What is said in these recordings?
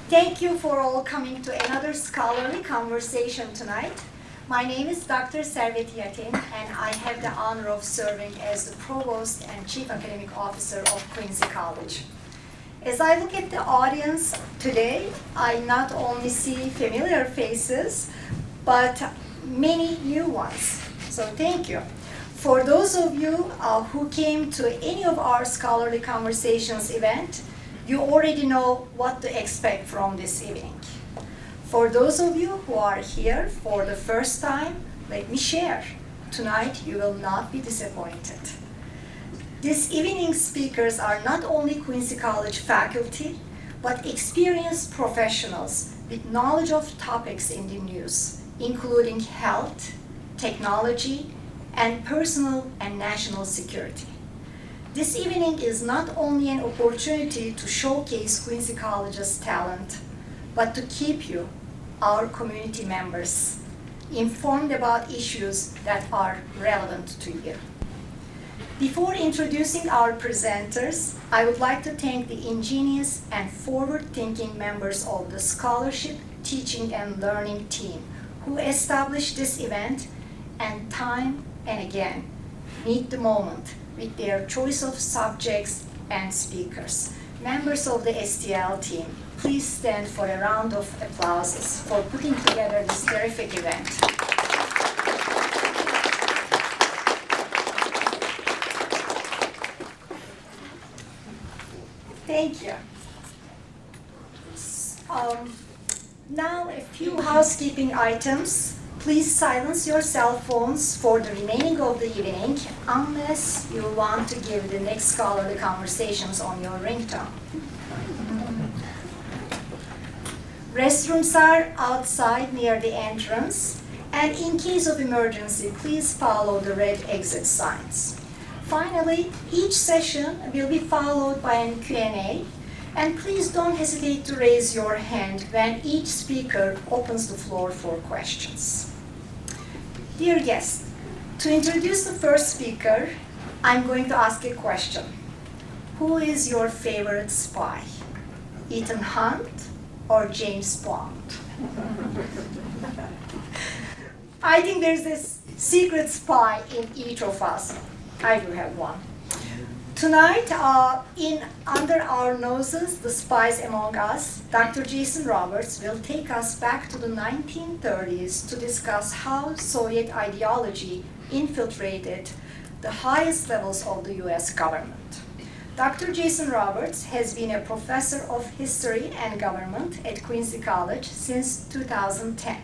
Thank you for all coming to another scholarly conversation tonight. My name is Dr. Servet Yatin, and I have the honor of serving as the Provost and Chief Academic Officer of Quincy College. As I look at the audience today, I not only see familiar faces, but many new ones. So thank you. For those of you who came to any of our Scholarly Conversations event, you already know what to expect from this evening. For those of you who are here for the first time, let me share. Tonight you will not be disappointed. This evening's speakers are not only Quincy College faculty, but experienced professionals with knowledge of topics in the news, including health, technology, and personal and national security. This evening is not only an opportunity to showcase Quincy College's talent, but to keep you, our community members, informed about issues that are relevant to you. Before introducing our presenters, I would like to thank the ingenious and forward-thinking members of the Scholarship, Teaching, and Learning team who established this event and time and again meet the moment with their choice of subjects and speakers. Members of the STL team, please stand for a round of applause for putting together this terrific event. Thank you. Now a few housekeeping items. Please silence your cell phones for the remaining of the evening unless you want to give the next scholarly conversations on your ringtone. Restrooms are outside near the entrance, and in case of emergency, please follow the red exit signs. Finally, each session will be followed by a Q&A, and please don't hesitate to raise your hand when each speaker opens the floor for questions. Dear guests, to introduce the first speaker, I'm going to ask a question. Who is your favorite spy? Ethan Hunt or James Bond? I think there's this secret spy in each of us. I do have one. Tonight, in Under Our Noses, the Spies Among Us, Dr. Jason Roberts will take us back to the 1930s to discuss how Soviet ideology infiltrated the highest levels of the US government. Dr. Jason Roberts has been a professor of history and government at Quincy College since 2010.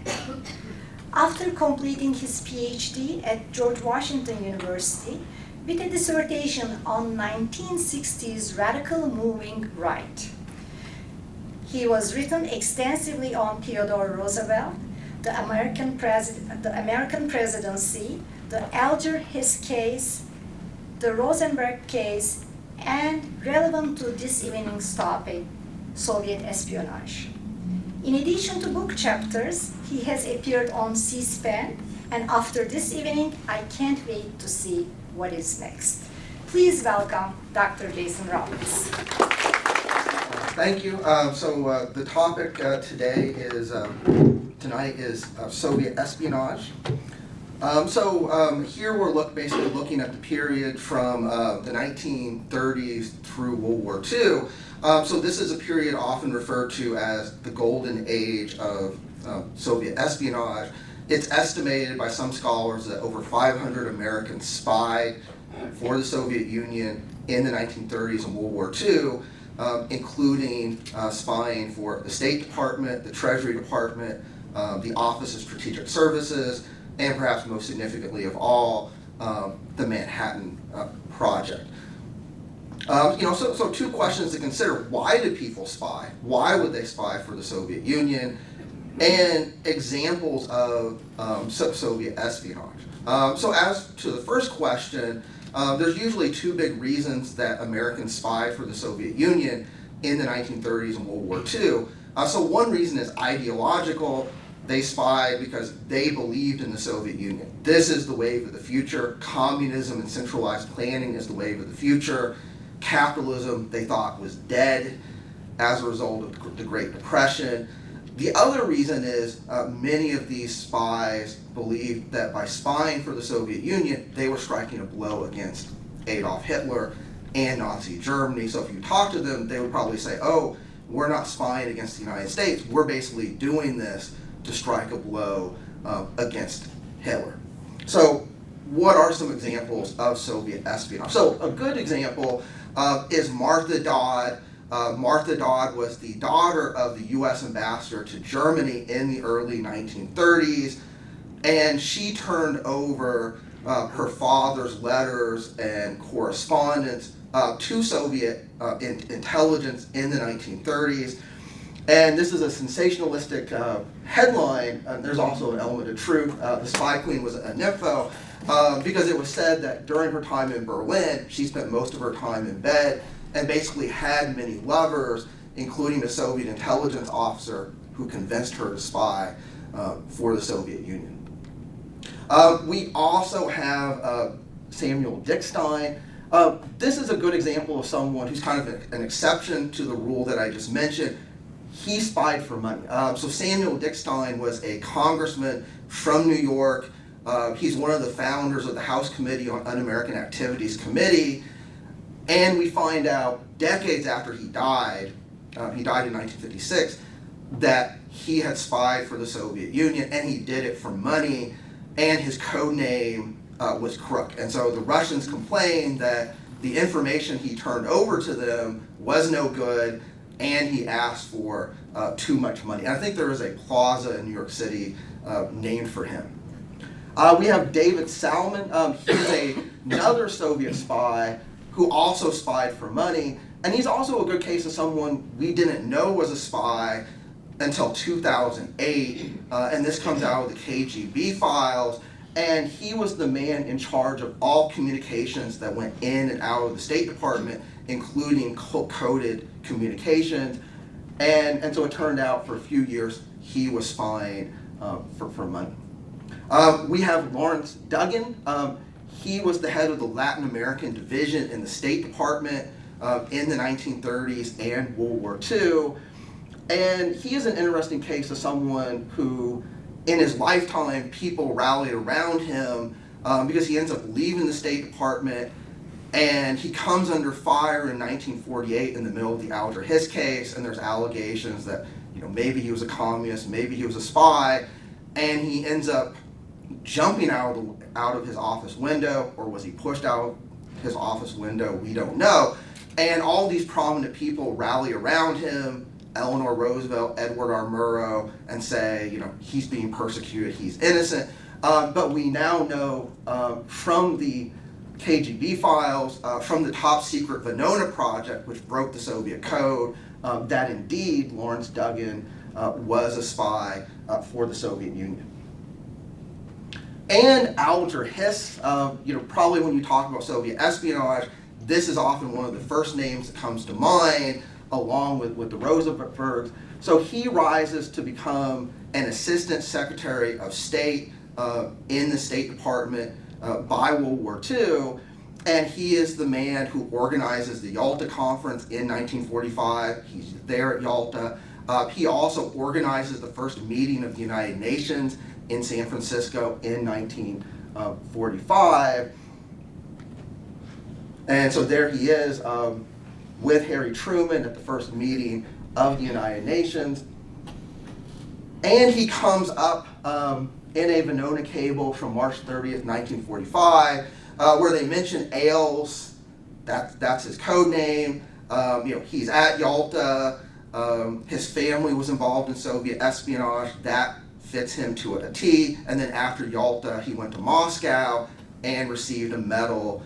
After completing his PhD at George Washington University, with a dissertation on 1960s radical moving right. He was written extensively on Theodore Roosevelt, the American presidency, the Alger Hiss case, the Rosenberg case, and relevant to this evening's topic, Soviet espionage. In addition to book chapters, he has appeared on C-SPAN, and after this evening, I can't wait to see what is next. Please welcome Dr. Jason Roberts. Thank you. The topic tonight is Soviet espionage. Here we're basically looking at the period from the 1930s through World War II. This is a period often referred to as the golden age of Soviet espionage. It's estimated by some scholars that over 500 Americans spied for the Soviet Union in the 1930s and World War II, including spying for the State Department, the Treasury Department, the Office of Strategic Services, and perhaps most significantly of all, the Manhattan Project. So two questions to consider. Why do people spy? Why would they spy for the Soviet Union? And examples of Soviet espionage. So as to the first question, there's usually two big reasons that Americans spied for the Soviet Union in the 1930s and World War II. So one reason is ideological. They spied because they believed in the Soviet Union. This is the wave of the future. Communism and centralized planning is the wave of the future. Capitalism, they thought, was dead. as a result of the Great Depression. The other reason is many of these spies believed that by spying for the Soviet Union, they were striking a blow against Adolf Hitler and Nazi Germany. So if you talk to them, they would probably say, oh, we're not spying against the United States. We're basically doing this to strike a blow against Hitler. So what are some examples of Soviet espionage? So a good example is Martha Dodd. Martha Dodd was the daughter of the U.S. ambassador to Germany in the early 1930s, and she turned over her father's letters and correspondence to Soviet intelligence in the 1930s. And this is a sensationalistic headline. There's also an element of truth. The Spy Queen was a nympho because it was said that during her time in Berlin, she spent most of her time in bed and basically had many lovers, including a Soviet intelligence officer who convinced her to spy for the Soviet Union. We also have Samuel Dickstein. This is a good example of someone who's kind of an exception to the rule that I just mentioned. He spied for money. So Samuel Dickstein was a congressman from New York. He's one of the founders of the House Committee on Un-American Activities Committee. And we find out decades after he died in 1956, that he had spied for the Soviet Union, and he did it for money, and his code name was Crook. And so the Russians complained that the information he turned over to them was no good, and he asked for too much money. And I think there is a plaza in New York City named for him. We have David Salman. He's another Soviet spy who also spied for money, and he's also a good case of someone we didn't know was a spy until 2008, and this comes out of the KGB files, and he was the man in charge of all communications that went in and out of the State Department, including coded communications, and so it turned out for a few years he was spying for money. We have Lawrence Duggan. He was the head of the Latin American division in the State Department in the 1930s and World War II. And he is an interesting case of someone who, in his lifetime, people rallied around him because he ends up leaving the State Department, and he comes under fire in 1948 in the middle of the Alger Hiss case, and there's allegations that maybe he was a communist, maybe he was a spy, and he ends up jumping out of his office window, or was he pushed out his office window? We don't know. And all these prominent people rally around him, Eleanor Roosevelt, Edward R. Murrow, and say, he's being persecuted, he's innocent. But we now know from the KGB files, from the top secret Venona project, which broke the Soviet code, that indeed Lawrence Duggan was a spy for the Soviet Union. And Alger Hiss, probably when you talk about Soviet espionage, this is often one of the first names that comes to mind, along with the Rosenbergs. So he rises to become an assistant secretary of state in the State Department by World War II, and he is the man who organizes the Yalta Conference in 1945. He's there at Yalta. He also organizes the first meeting of the United Nations in San Francisco in 1945. And so there he is with Harry Truman at the first meeting of the United Nations. And he comes up in a Venona cable from March 30th, 1945, where they mention Ailes. That's his code name. He's at Yalta. His family was involved in Soviet espionage. That fits him to a T. And then after Yalta, he went to Moscow and received a medal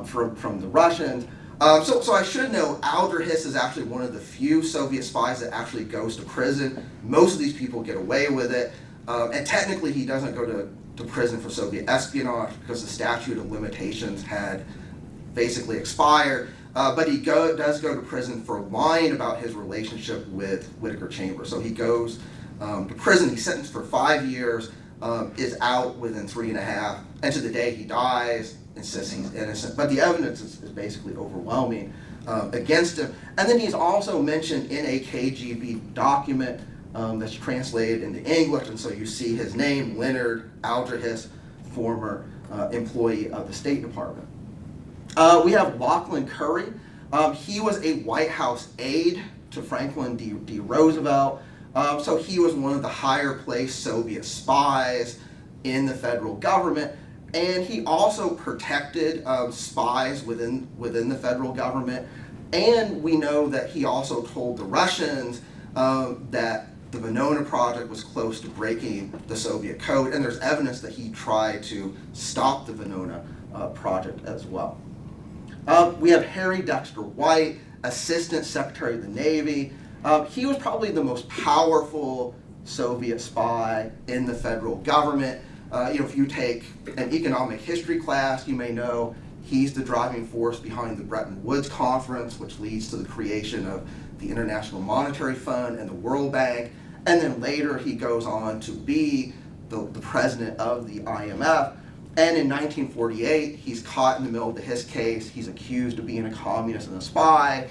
from the Russians. So I should know, Alger Hiss is actually one of the few Soviet spies that actually goes to prison. Most of these people get away with it. And technically he doesn't go to prison for Soviet espionage because the statute of limitations had basically expired. But he does go to prison for lying about his relationship with Whittaker Chambers. So he goes to prison. He's sentenced for 5 years, is out within 3.5, and to the day he dies, insists he's innocent. But the evidence is basically overwhelming against him. And then he's also mentioned in a KGB document that's translated into English, and so you see his name, Leonard Aldrahis, former employee of the State Department. We have Lachlan Curry. He was a White House aide to Franklin D. Roosevelt. So he was one of the higher placed Soviet spies in the federal government, and he also protected spies within the federal government. And we know that he also told the Russians that the Venona project was close to breaking the Soviet code, and there's evidence that he tried to stop the Venona project as well. We have Harry Dexter White, Assistant Secretary of the Navy. He was probably the most powerful Soviet spy in the federal government. If you take an economic history class, you may know he's the driving force behind the Bretton Woods Conference, which leads to the creation of the International Monetary Fund and the World Bank. And then later he goes on to be the president of the IMF. And in 1948, he's caught in the middle of his case. He's accused of being a communist and a spy,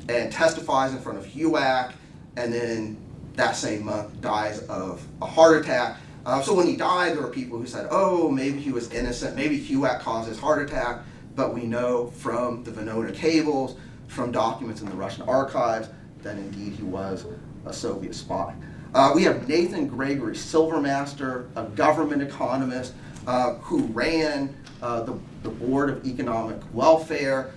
and testifies in front of HUAC, and then that same month dies of a heart attack. So when he died, there were people who said, oh, maybe he was innocent, maybe HUAC caused his heart attack, but we know from the Venona cables, from documents in the Russian archives, that indeed he was a Soviet spy. We have Nathan Gregory Silvermaster, a government economist who ran the Board of Economic Warfare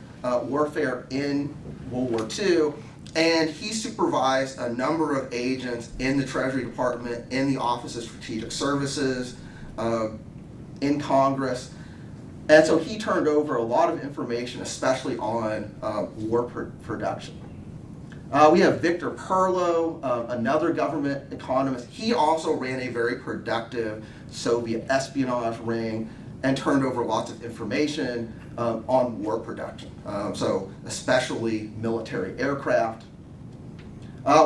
in World War II, and he supervised a number of agents in the Treasury Department, in the Office of Strategic Services, in Congress. And so he turned over a lot of information, especially on war production. We have Victor Perlo, another government economist. He also ran a very productive Soviet espionage ring and turned over lots of information on war production, so especially military aircraft.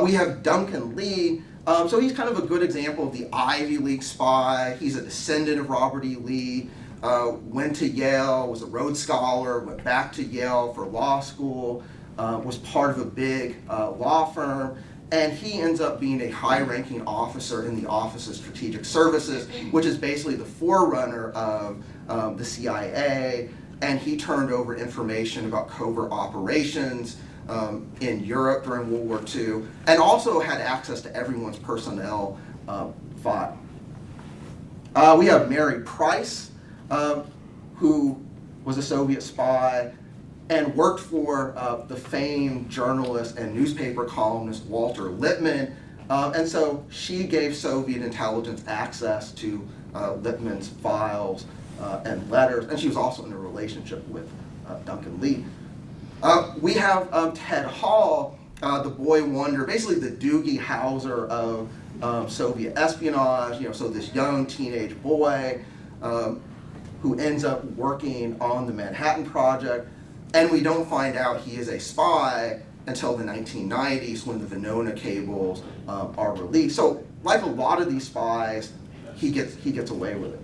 We have Duncan Lee. So he's kind of a good example of the Ivy League spy. He's a descendant of Robert E. Lee, went to Yale, was a Rhodes Scholar, went back to Yale for law school, was part of a big law firm, and he ends up being a high-ranking officer in the Office of Strategic Services, which is basically the forerunner of the CIA, and he turned over information about covert operations in Europe during World War II, and also had access to everyone's personnel file. We have Mary Price, who was a Soviet spy and worked for the famed journalist and newspaper columnist Walter Lippmann. And so she gave Soviet intelligence access to Lippmann's files and letters, and she was also in a relationship with Duncan Lee. We have Ted Hall, the boy wonder, basically the Doogie Howser of Soviet espionage, so this young teenage boy who ends up working on the Manhattan Project. And we don't find out he is a spy until the 1990s when the Venona cables are released. So, like a lot of these spies, he gets away with it.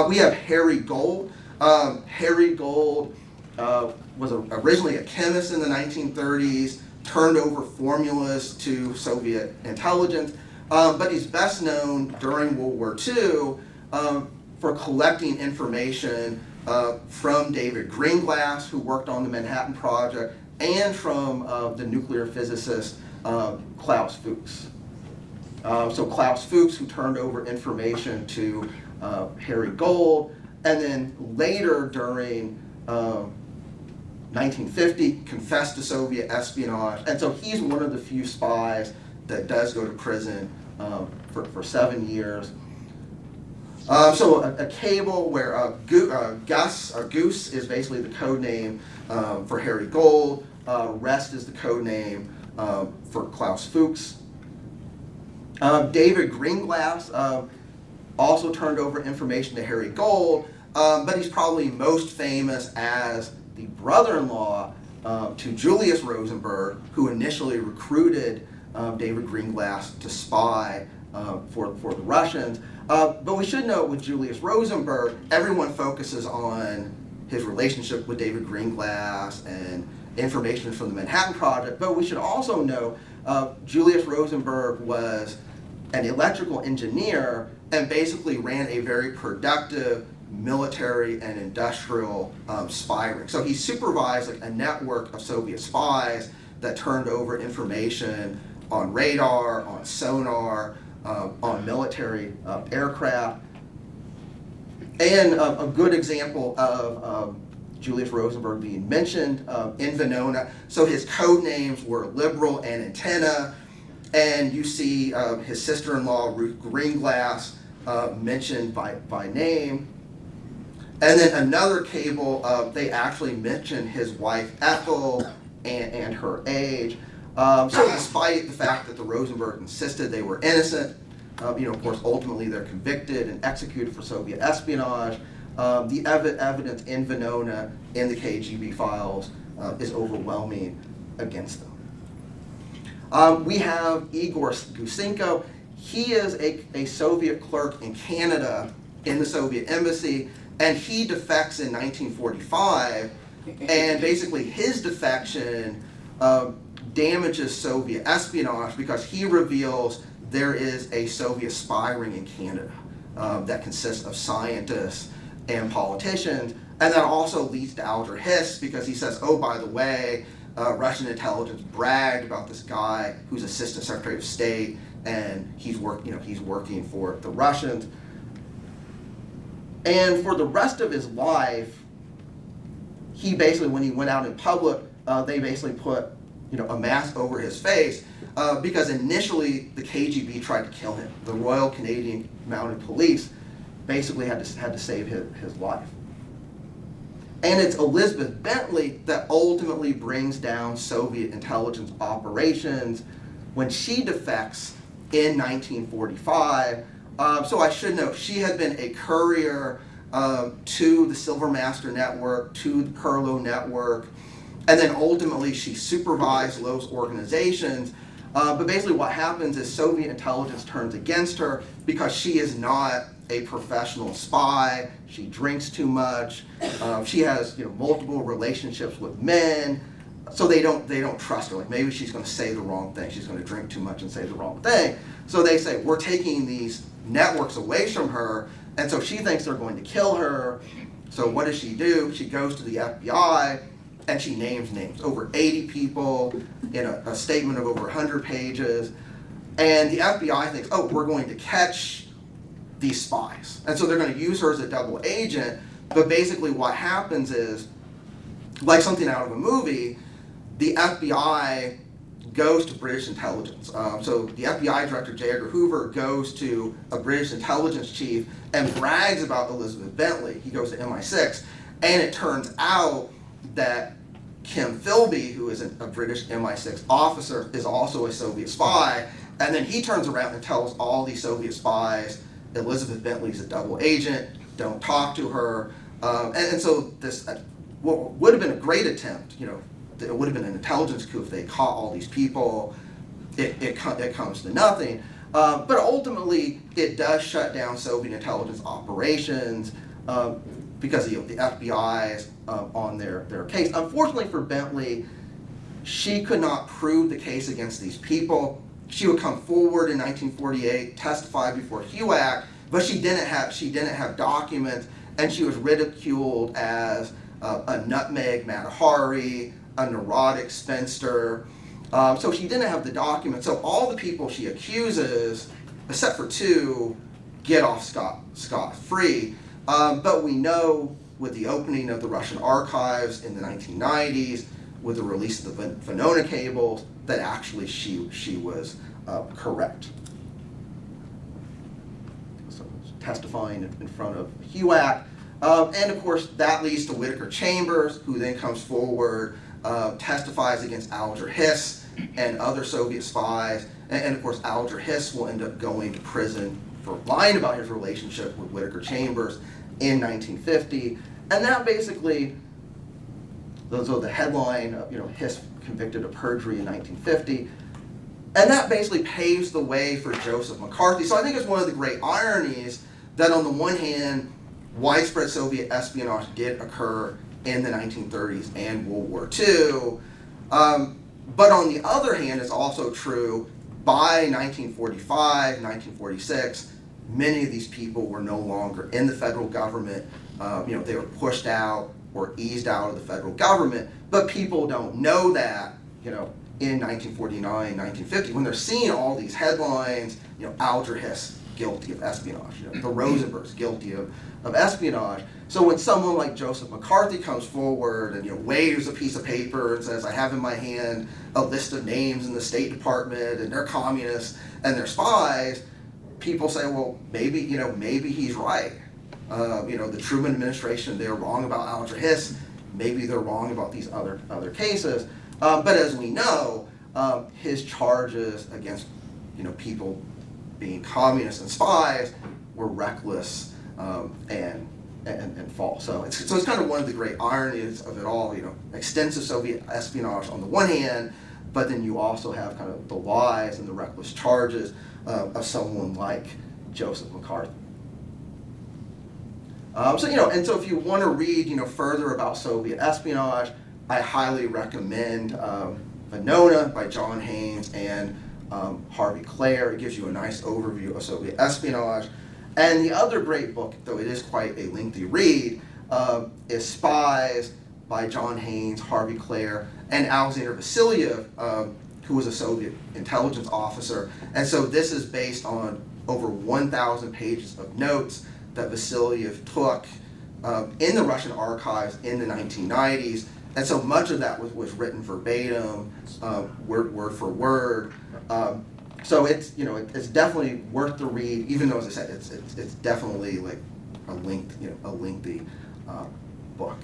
We have Harry Gold. Harry Gold was originally a chemist in the 1930s, turned over formulas to Soviet intelligence, but he's best known during World War II for collecting information from David Greenglass, who worked on the Manhattan Project, and from the nuclear physicist Klaus Fuchs. So Klaus Fuchs, who turned over information to Harry Gold, and then later during 1950 confessed to Soviet espionage, and so he's one of the few spies that does go to prison for 7 years. So a cable where Goose is basically the code name for Harry Gold, Rest is the code name for Klaus Fuchs. David Greenglass also turned over information to Harry Gold, but he's probably most famous as the brother-in-law to Julius Rosenberg, who initially recruited David Greenglass to spy for the Russians. But we should note with Julius Rosenberg, everyone focuses on his relationship with David Greenglass information from the Manhattan Project, but we should also know Julius Rosenberg was an electrical engineer and basically ran a very productive military and industrial spy ring. So he supervised like a network of Soviet spies that turned over information on radar, on sonar, on military aircraft. And a good example of Julius Rosenberg being mentioned in Venona. So his code names were Liberal and Antenna. And you see his sister-in-law, Ruth Greenglass, mentioned by name. And then another cable, they actually mention his wife, Ethel, and her age. So despite the fact that the Rosenberg insisted they were innocent, of course, ultimately they're convicted and executed for Soviet espionage. The evidence in Venona in the KGB files is overwhelming against them. We have Igor Gusenko. He is a Soviet clerk in Canada in the Soviet embassy, and he defects in 1945, and basically his defection damages Soviet espionage because he reveals there is a Soviet spy ring in Canada that consists of scientists and politicians, and that also leads to Alger Hiss because he says, oh, by the way, Russian intelligence bragged about this guy who's Assistant Secretary of State, and he's working for the Russians. And for the rest of his life, he basically, when he went out in public, they basically put a mask over his face because initially the KGB tried to kill him. The Royal Canadian Mounted Police basically had to save his life. And it's Elizabeth Bentley that ultimately brings down Soviet intelligence operations when she defects in 1945. So I should note, she had been a courier to the Silver Master Network, to the Perlo Network, and then ultimately she supervised those organizations. But basically what happens is Soviet intelligence turns against her because she is not a professional spy. She drinks too much. She has multiple relationships with men. So they don't trust her. Like maybe she's going to say the wrong thing. She's going to drink too much and say the wrong thing. So they say, we're taking these networks away from her. And so she thinks they're going to kill her. So what does she do? She goes to the FBI and she names names. Over 80 people in a statement of over 100 pages. And the FBI thinks, oh, we're going to catch these spies. And so they're going to use her as a double agent. But basically what happens is, like something out of a movie, the FBI goes to British intelligence. So the FBI director, J. Edgar Hoover, goes to a British intelligence chief and brags about Elizabeth Bentley. He goes to MI6. And it turns out that Kim Philby, who is a British MI6 officer, is also a Soviet spy. And then he turns around and tells all these Soviet spies, Elizabeth Bentley's a double agent, don't talk to her. And so this what would have been a great attempt, it would have been an intelligence coup if they caught all these people. It comes to nothing. But ultimately, it does shut down Soviet intelligence operations because the FBI is on their case. Unfortunately for Bentley, she could not prove the case against these people. She would come forward in 1948, testify before HUAC, but she didn't have documents, and she was ridiculed as a nutmeg Matahari, a neurotic spinster. So she didn't have the documents. So all the people she accuses, except for two, get off scot-free. But we know with the opening of the Russian archives in the 1990s, with the release of the Venona cables, that actually she was correct. So testifying in front of HUAC. And of course, that leads to Whittaker Chambers, who then comes forward, testifies against Alger Hiss and other Soviet spies. And of course, Alger Hiss will end up going to prison for lying about his relationship with Whittaker Chambers in 1950. And that basically, so the headline of, Hiss convicted of perjury in 1950. And that basically paves the way for Joseph McCarthy. So I think it's one of the great ironies that on the one hand, widespread Soviet espionage did occur in the 1930s and World War II, But on the other hand, it's also true by 1945, 1946, many of these people were no longer in the federal government. They were pushed out or eased out of the federal government, but people don't know that, in 1949, 1950, when they're seeing all these headlines, Alger Hiss guilty of espionage, the Rosenbergs guilty of espionage. So when someone like Joseph McCarthy comes forward and waves a piece of paper and says, I have in my hand a list of names in the State Department and they're communists and they're spies, people say, well, maybe he's right. The Truman administration, they're wrong about Alger Hiss. Maybe they're wrong about these other cases. But as we know, his charges against people being communists and spies were reckless and false. So it's kind of one of the great ironies of it all. Extensive Soviet espionage on the one hand, but then you also have kind of the lies and the reckless charges of someone like Joseph McCarthy. So if you want to read, further about Soviet espionage, I highly recommend Venona by John Haynes and Harvey Clare. It gives you a nice overview of Soviet espionage. And the other great book, though it is quite a lengthy read, is Spies by John Haynes, Harvey Clare, and Alexander Vasilyev, who was a Soviet intelligence officer. And so this is based on over 1,000 pages of notes that Vasilyev took in the Russian archives in the 1990s. And so much of that was written verbatim, word for word. So it's it's definitely worth the read, even though, as I said, it's definitely like a lengthy book.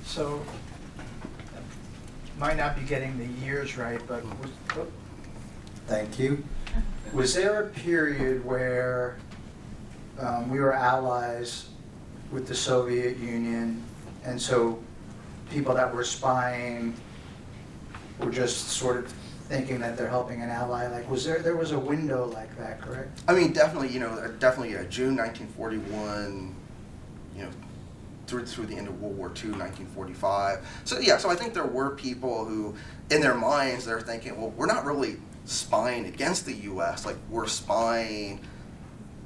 So, might not be getting the years right, but thank you. Was there a period where we were allies with the Soviet Union, and so people that were spying were just sort of thinking that they're helping an ally? Like, there was a window like that, correct? I mean, definitely, June 1941, through the end of World War II, 1945. So I think there were people who, in their minds, they're thinking, well, we're not really spying against the U.S. Like, we're spying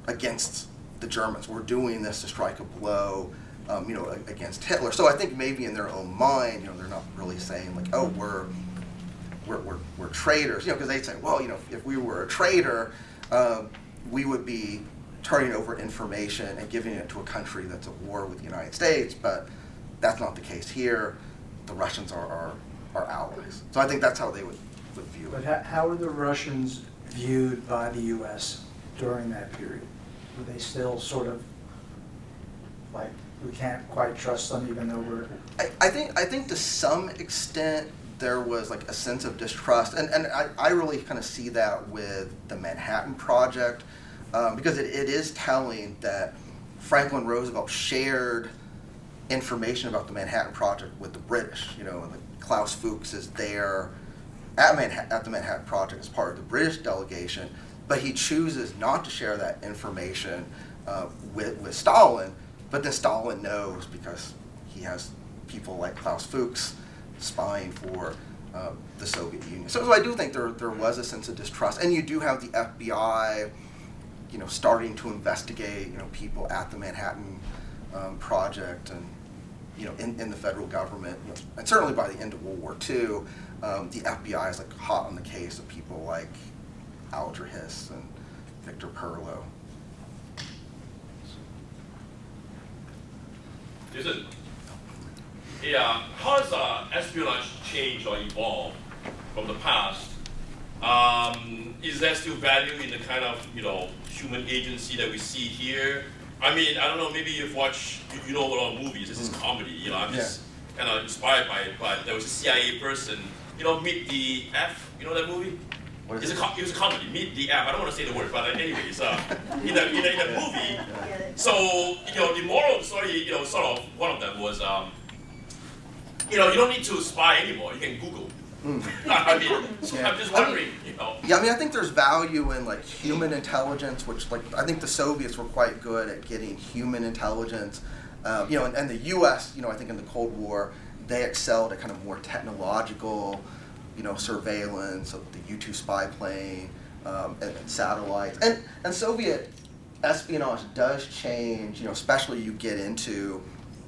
against the Germans. We're doing this to strike a blow, against Hitler. So I think maybe in their own mind, they're not really saying like, oh, we're traitors, because they'd say, well, if we were a traitor, we would be turning over information and giving it to a country that's at war with the United States, but that's not the case here. The Russians are allies. So I think that's how they would view it. But how were the Russians viewed by the U.S. during that period? Were they still sort of like, we can't quite trust them even though we're... I think to some extent there was like a sense of distrust, and I really kind of see that with the Manhattan Project, because it is telling that Franklin Roosevelt shared information about the Manhattan Project with the British. And Klaus Fuchs is there at the Manhattan Project as part of the British delegation, but he chooses not to share that information with Stalin. But then Stalin knows because he has people like Klaus Fuchs spying for the Soviet Union. So I do think there was a sense of distrust, and you do have the FBI, starting to investigate, people at the Manhattan Project, and in the federal government, and certainly by the end of World War II, the FBI is like hot on the case of people like Alger Hiss and Victor Perlo. How has espionage changed or evolved from the past? Is there still value in the kind of human agency that we see here? I mean, I don't know. Maybe you've watched a lot of movies. This is comedy. I'm just kind of inspired by it. But there was a CIA person. Meet the F. You know that movie? It was a comedy. Meet the F. I don't want to say the word, but anyways, in the movie. So the moral of the story, sort of one of them was, you don't need to spy anymore. You can Google. I mean, so Yeah. I'm just wondering, Yeah, I mean, I think there's value in like human intelligence, which like I think the Soviets were quite good at getting human intelligence. And the U.S., I think in the Cold War, they excelled at kind of more technological, surveillance of the U-2 spy plane and satellites. And Soviet espionage does change, especially you get into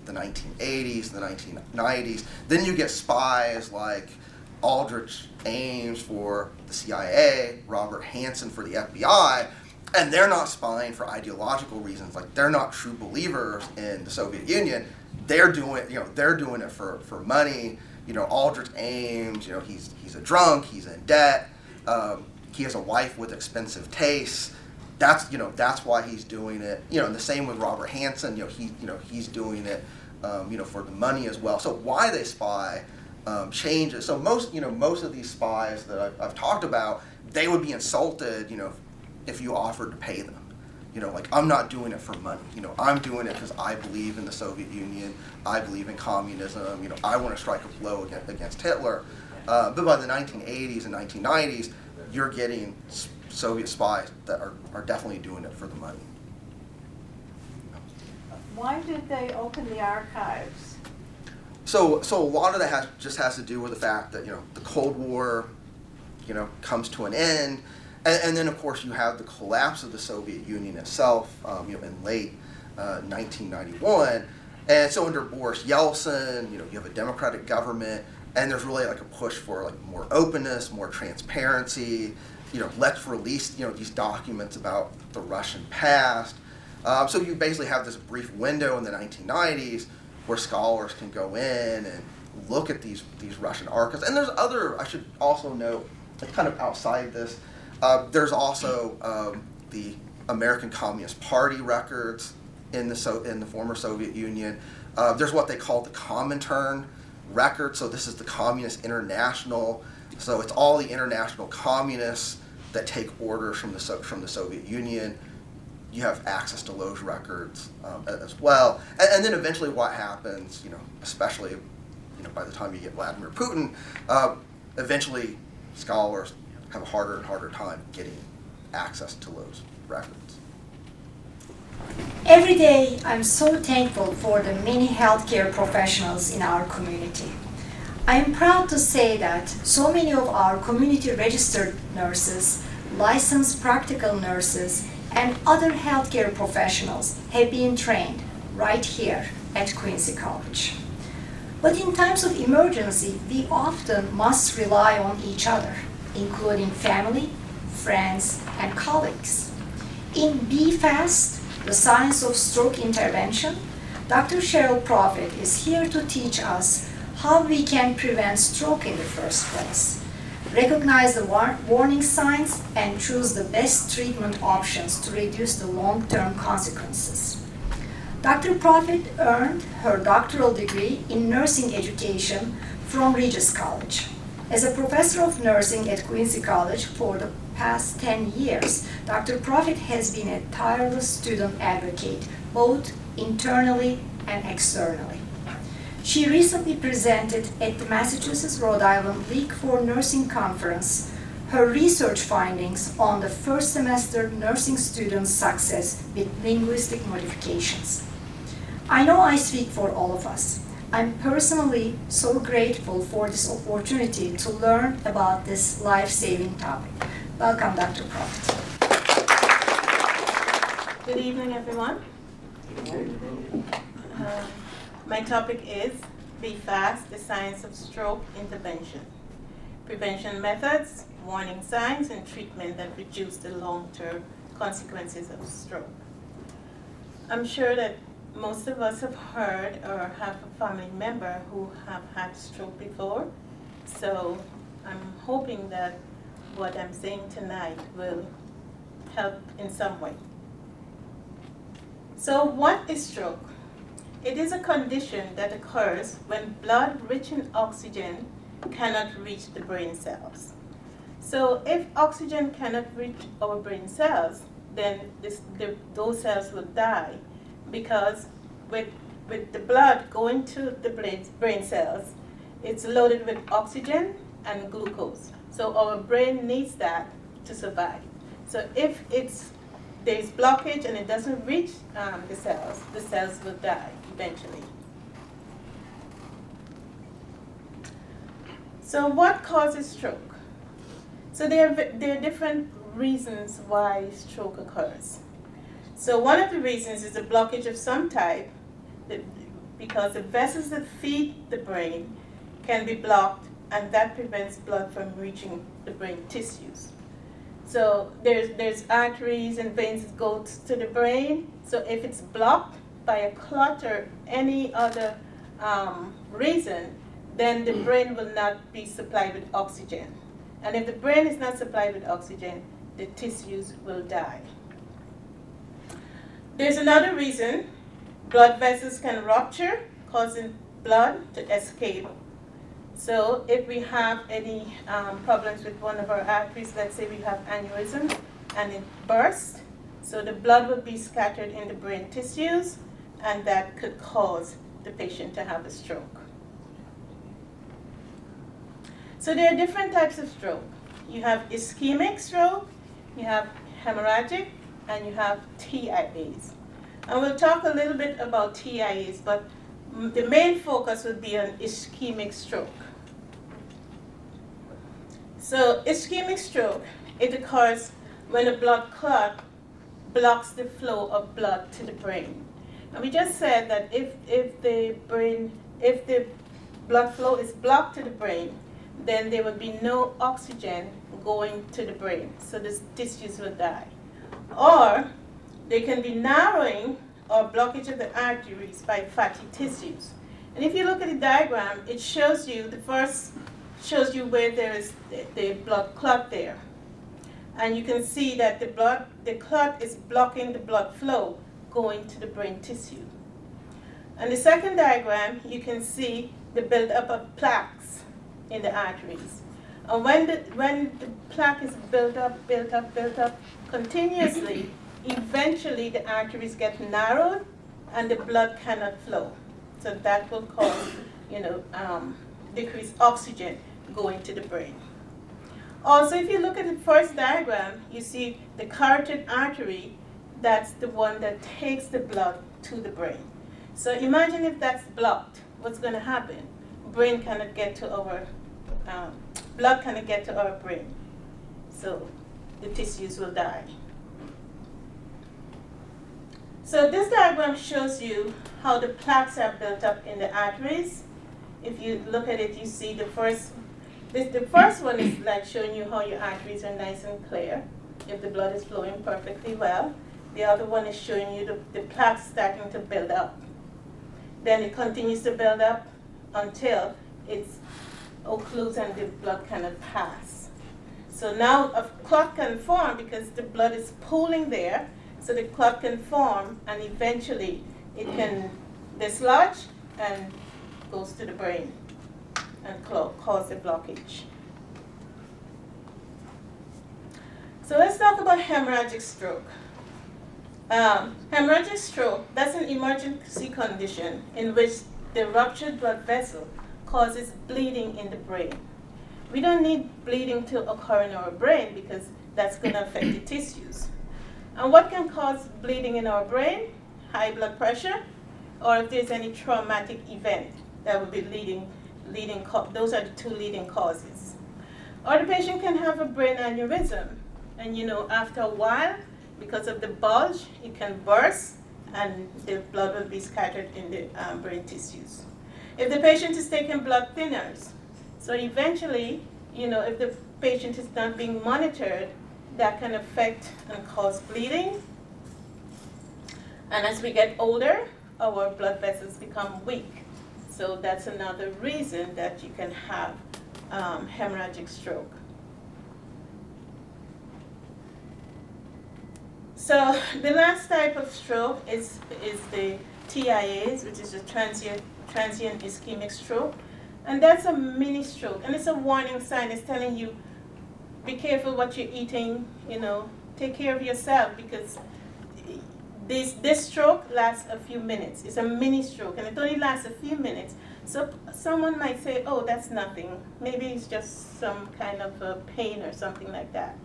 the 1980s, the 1990s. Then you get spies like Aldrich Ames for the CIA, Robert Hansen for the FBI, and they're not spying for ideological reasons. Like they're not true believers in the Soviet Union. They're doing it for money. Aldrich Ames, he's a drunk, he's in debt, he has a wife with expensive tastes. That's why he's doing it. And the same with Robert Hansen. He's doing it, for the money as well. So why they spy changes. So most of these spies that I've talked about, they would be insulted, if you offered to pay them. Like I'm not doing it for money. I'm doing it because I believe in the Soviet Union. I believe in communism. I want to strike a blow against Hitler. But by the 1980s and 1990s, you're getting Soviet spies that are definitely doing it for the money. Why did they open the archives? So a lot of that has to do with the fact that the Cold War, comes to an end, and then of course you have the collapse of the Soviet Union itself, in late 1991, and so under Boris Yeltsin, you have a democratic government, and there's really like a push for like more openness, more transparency. Let's release these documents about the Russian past. So you basically have this brief window in the 1990s where scholars can go in and look at these Russian archives. And there's other, I should also note, like kind of outside this, there's also the American Communist Party records in the former Soviet Union. There's what they call the Comintern record. So this is the Communist International. So it's all the international communists that take orders from the Soviet Union. You have access to those records as well. And then eventually what happens, especially by the time you get Vladimir Putin, eventually scholars have a harder and harder time getting access to those records. Every day, I'm so thankful for the many healthcare professionals in our community. I am proud to say that so many of our community registered nurses, licensed practical nurses, and other healthcare professionals have been trained right here at Quincy College. But in times of emergency, we often must rely on each other, including family, friends, and colleagues. In Be Fast, the Science of Stroke Intervention, Dr. Cheryl Proffitt is here to teach us how we can prevent stroke in the first place, recognize the warning signs, and choose the best treatment options to reduce the long-term consequences. Dr. Proffitt earned her doctoral degree in nursing education from Regis College. As a professor of nursing at Quincy College for the past 10 years, Dr. Proffitt has been a tireless student advocate, both internally and externally. She recently presented at the Massachusetts Rhode Island League for Nursing Conference her research findings on the first semester nursing students' success with linguistic modifications. I know I speak for all of us. I'm personally so grateful for this opportunity to learn about this life-saving topic. Welcome, Dr. Proffitt. Good evening, everyone. My topic is Be Fast, the Science of Stroke Intervention. Prevention methods, warning signs, and treatment that reduce the long-term consequences of stroke. I'm sure that most of us have heard or have a family member who have had stroke before, so I'm hoping that what I'm saying tonight will help in some way. So what is stroke? It is a condition that occurs when blood rich in oxygen cannot reach the brain cells. So if oxygen cannot reach our brain cells, then those cells will die, because with the blood going to the brain cells, it's loaded with oxygen and glucose. So our brain needs that to survive. So if there's blockage and it doesn't reach the cells will die eventually. So what causes stroke? So there are different reasons why stroke occurs. So one of the reasons is a blockage of some type, because the vessels that feed the brain can be blocked, and that prevents blood from reaching the brain tissues. So there's arteries and veins that go to the brain. So if it's blocked by a clot or any other reason, then the brain will not be supplied with oxygen. And if the brain is not supplied with oxygen, the tissues will die. There's another reason. Blood vessels can rupture, causing blood to escape. So if we have any problems with one of our arteries, let's say we have aneurysm and it bursts, so the blood will be scattered in the brain tissues, and that could cause the patient to have a stroke. So there are different types of stroke. You have ischemic stroke, you have hemorrhagic, and you have TIAs. And we'll talk a little bit about TIAs, but the main focus would be on ischemic stroke. So ischemic stroke, it occurs when a blood clot blocks the flow of blood to the brain. And we just said that if the blood flow is blocked to the brain, then there will be no oxygen going to the brain, so the tissues will die. Or there can be narrowing or blockage of the arteries by fatty tissues. And if you look at the diagram, it shows you, the first shows you where there is the blood clot there. And you can see that the clot is blocking the blood flow going to the brain tissue. And the second diagram, you can see the buildup of plaques in the arteries. And when the plaque is built up continuously, eventually the arteries get narrowed and the blood cannot flow. So that will cause, decreased oxygen going to the brain. Also, if you look at the first diagram, you see the carotid artery, that's the one that takes the blood to the brain. So imagine if that's blocked, what's going to happen? Brain cannot get to our, blood cannot get to our brain. So the tissues will die. So this diagram shows you how the plaques are built up in the arteries. If you look at it, you see the first one is like showing you how your arteries are nice and clear, if the blood is flowing perfectly well. The other one is showing you the plaques starting to build up. Then it continues to build up until it's occludes and the blood cannot pass. So now a clot can form because the blood is pooling there. So the clot can form, and eventually it can dislodge and goes to the brain and cause a blockage. So let's talk about hemorrhagic stroke. Hemorrhagic stroke, that's an emergency condition in which the ruptured blood vessel causes bleeding in the brain. We don't need bleeding to occur in our brain because that's going to affect the tissues. And what can cause bleeding in our brain? High blood pressure, or if there's any traumatic event that would be those are the two leading causes. Or the patient can have a brain aneurysm, and after a while, because of the bulge, it can burst and the blood will be scattered in the brain tissues. If the patient is taking blood thinners, so eventually, if the patient is not being monitored, that can affect and cause bleeding. And as we get older, our blood vessels become weak. So that's another reason that you can have hemorrhagic stroke. So the last type of stroke is the TIAs, which is a transient ischemic stroke. And that's a mini stroke. And it's a warning sign. It's telling you, be careful what you're eating, take care of yourself, because this stroke lasts a few minutes. It's a mini stroke, and it only lasts a few minutes. So someone might say, oh, that's nothing. Maybe it's just some kind of a pain or something like that.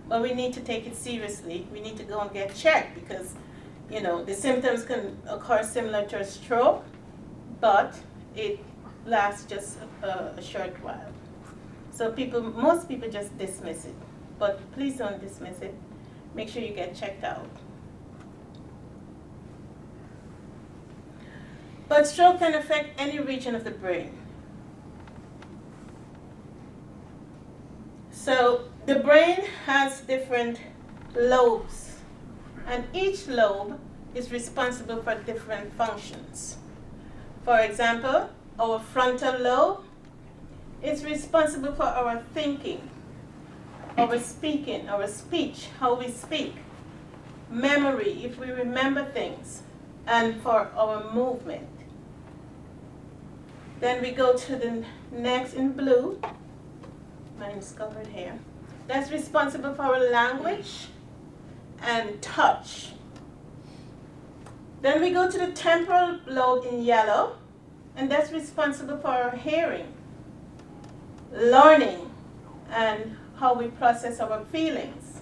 But we need to take it seriously. We need to go and get checked because, you know, the symptoms can occur similar to a stroke, but it lasts just a short while. So most people just dismiss it. But please don't dismiss it. Make sure you get checked out. But stroke can affect any region of the brain. So the brain has different lobes, and each lobe is responsible for different functions. For example, our frontal lobe is responsible for our thinking, our speaking, our speech, how we speak, memory, if we remember things, and for our movement. Then we go to the next in blue. Mine is covered here. That's responsible for our language and touch. Then we go to the temporal lobe in yellow, and that's responsible for our hearing, learning, and how we process our feelings.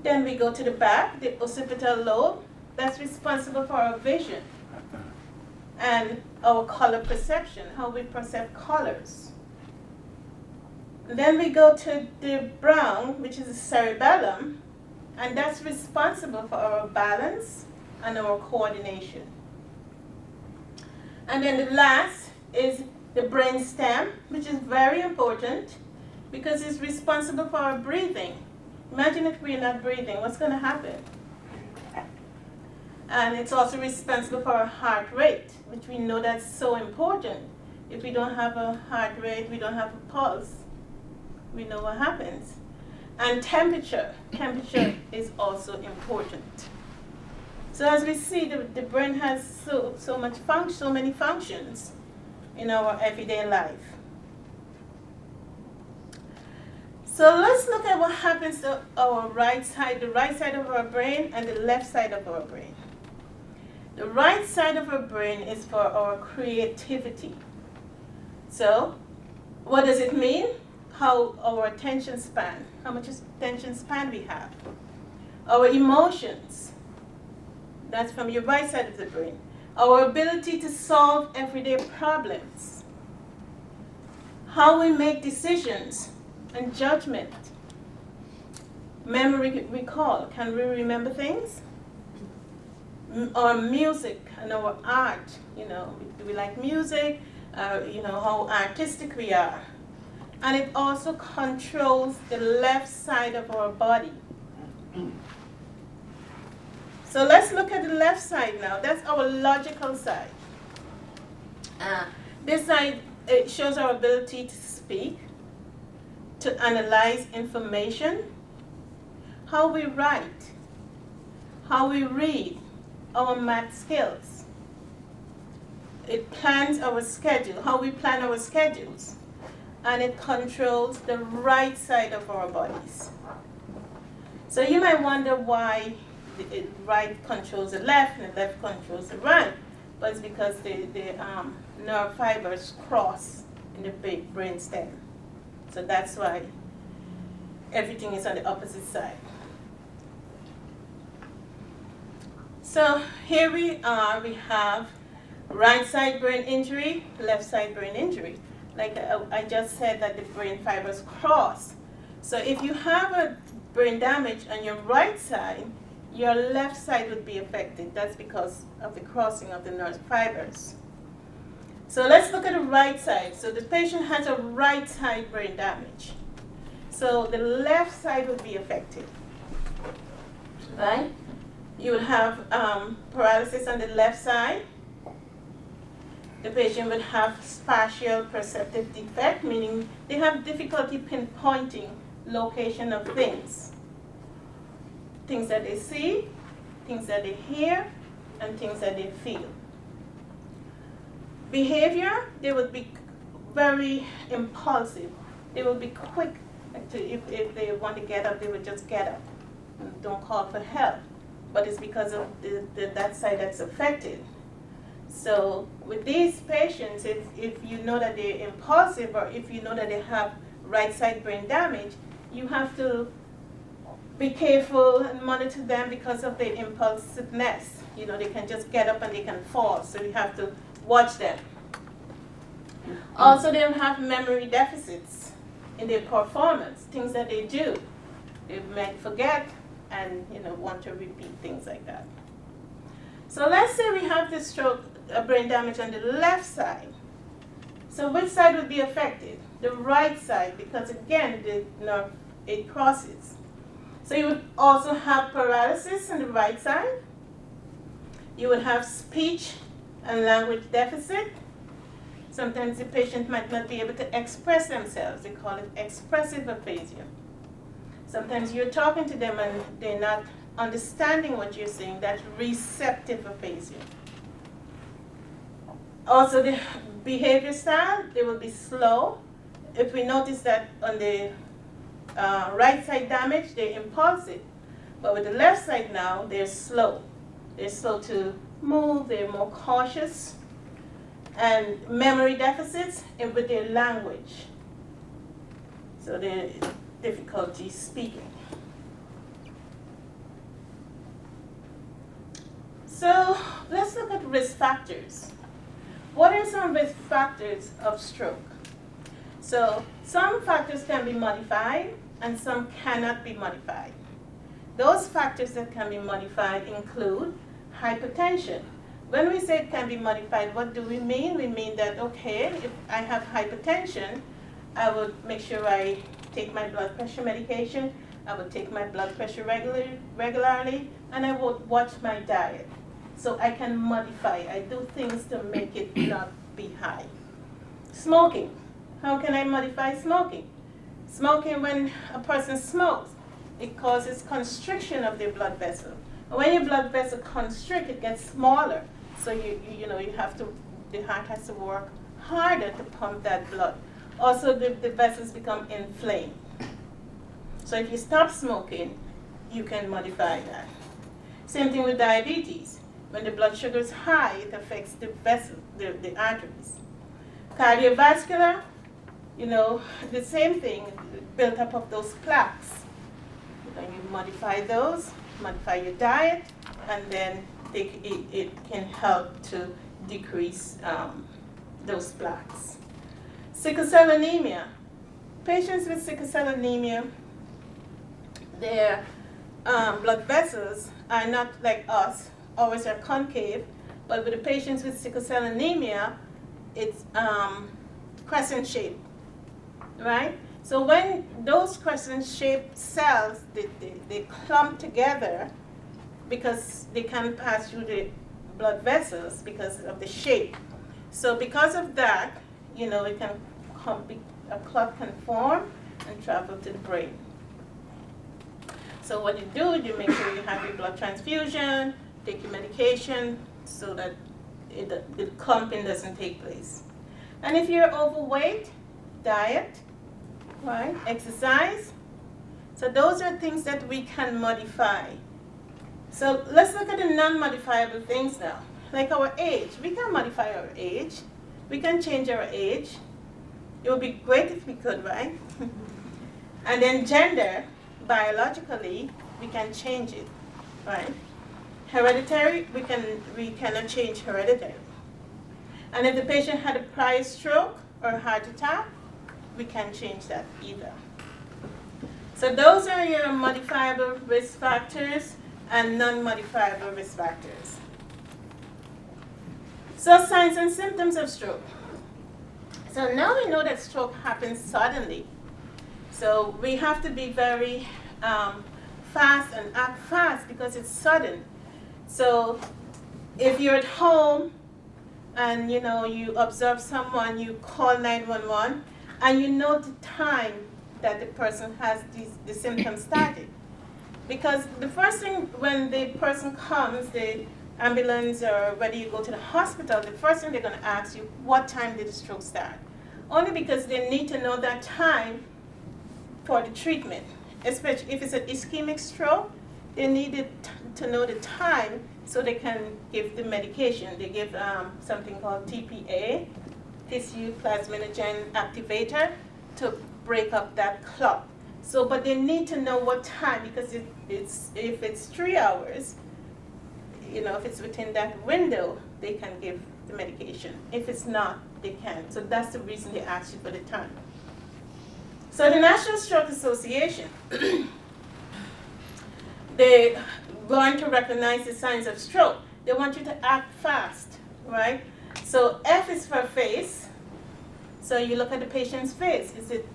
Then we go to the back, the occipital lobe, that's responsible for our vision and our color perception, how we perceive colors. Then we go to the brown, which is the cerebellum, and that's responsible for our balance and our coordination. And then the last is the brain stem, which is very important because it's responsible for our breathing. Imagine if we're not breathing, what's going to happen? And it's also responsible for our heart rate, which we know that's so important. If we don't have a heart rate, we don't have a pulse, we know what happens. And temperature is also important. So as we see, the brain has so many functions in our everyday life. So let's look at what happens to our right side, the right side of our brain and the left side of our brain. The right side of our brain is for our creativity. So what does it mean? How our attention span, how much attention span we have. Our emotions, that's from your right side of the brain. Our ability to solve everyday problems. How we make decisions and judgment. Memory recall, can we remember things? Our music and our art, do we like music? How artistic we are. And it also controls the left side of our body. So let's look at the left side now. That's our logical side. This side, it shows our ability to speak, to analyze information, how we write, how we read, our math skills. It plans our schedule, how we plan our schedules. And it controls the right side of our bodies. So you might wonder why the right controls the left and the left controls the right. But it's because the nerve fibers cross in the brain stem. So that's why everything is on the opposite side. So here we are, we have right side brain injury, left side brain injury. Like I just said that the brain fibers cross. So if you have a brain damage on your right side, your left side would be affected. That's because of the crossing of the nerve fibers. So let's look at the right side. So the patient has a right side brain damage. So the left side would be affected, right? You will have paralysis on the left side. The patient would have spatial perceptive defect, meaning they have difficulty pinpointing location of things. Things that they see, things that they hear, and things that they feel. Behavior, they would be very impulsive. They will be quick. If they want to get up, they would just get up and don't call for help. But it's because of that side that's affected. So with these patients, if you know that they're impulsive or if you know that they have right side brain damage, you have to be careful and monitor them because of their impulsiveness. You know, they can just get up and they can fall, so you have to watch them. Also, they'll have memory deficits in their performance, things that they do. They might forget and, you know, want to repeat things like that. So let's say we have this stroke, brain damage on the left side. So which side would be affected? The right side, because again, the nerve, it crosses. So you would also have paralysis on the right side. You would have speech and language deficit. Sometimes the patient might not be able to express themselves. They call it expressive aphasia. Sometimes you're talking to them and they're not understanding what you're saying. That's receptive aphasia. Also, the behavior style, they will be slow. If we notice that on the right side damage, they're impulsive. But with the left side now, they're slow. They're slow to move, they're more cautious. And memory deficits with their language. So their difficulty speaking. So let's look at risk factors. What are some risk factors of stroke? So some factors can be modified and some cannot be modified. Those factors that can be modified include hypertension. When we say it can be modified, what do we mean? We mean that, okay, if I have hypertension, I would make sure I take my blood pressure medication, I would take my blood pressure regularly, and I would watch my diet. So I can modify, I do things to make it not be high. Smoking. How can I modify smoking? Smoking, when a person smokes, it causes constriction of their blood vessel. When your blood vessel constricts, it gets smaller. So you have to, the heart has to work harder to pump that blood. Also, the vessels become inflamed. So if you stop smoking, you can modify that. Same thing with diabetes. When the blood sugar is high, it affects the vessel, the arteries. Cardiovascular, the same thing, built up of those plaques. You modify those, modify your diet, and then it can help to decrease those plaques. Sickle cell anemia. Patients with sickle cell anemia, their blood vessels are not like us, always are concave, but with the patients with sickle cell anemia, it's crescent shape, right? So when those crescent-shaped cells, they clump together because they can't pass through the blood vessels because of the shape. So because of that, it can a clot can form and travel to the brain. So what you do is you make sure you have your blood transfusion, take your medication so that the clumping doesn't take place. And if you're overweight, diet, right? Exercise. So those are things that we can modify. So let's look at the non-modifiable things now. Like our age. We can modify our age. We can change our age. It would be great if we could, right? And then gender, biologically, we can change it, right? Hereditary, we cannot change hereditary. And if the patient had a prior stroke or heart attack, we can't change that either. So those are your modifiable risk factors and non-modifiable risk factors. So signs and symptoms of stroke. So now we know that stroke happens suddenly. So we have to be very fast and act fast because it's sudden. So if you're at home and you observe someone, you call 911, and you know the time that the person has the symptoms started. Because the first thing when the person comes, the ambulance or whether you go to the hospital, the first thing they're going to ask you, what time did the stroke start? Only because they need to know that time for the treatment. Especially if it's an ischemic stroke, they needed to know the time so they can give the medication. They give something called TPA, tissue plasminogen activator, to break up that clot. So, but they need to know what time, because if it's 3 hours, you know, if it's within that window, they can give the medication. If it's not, they can't. So that's the reason they ask you for the time. So the National Stroke Association, they want to recognize the signs of stroke. They want you to act fast, right? So F is for face. So you look at the patient's face. Is it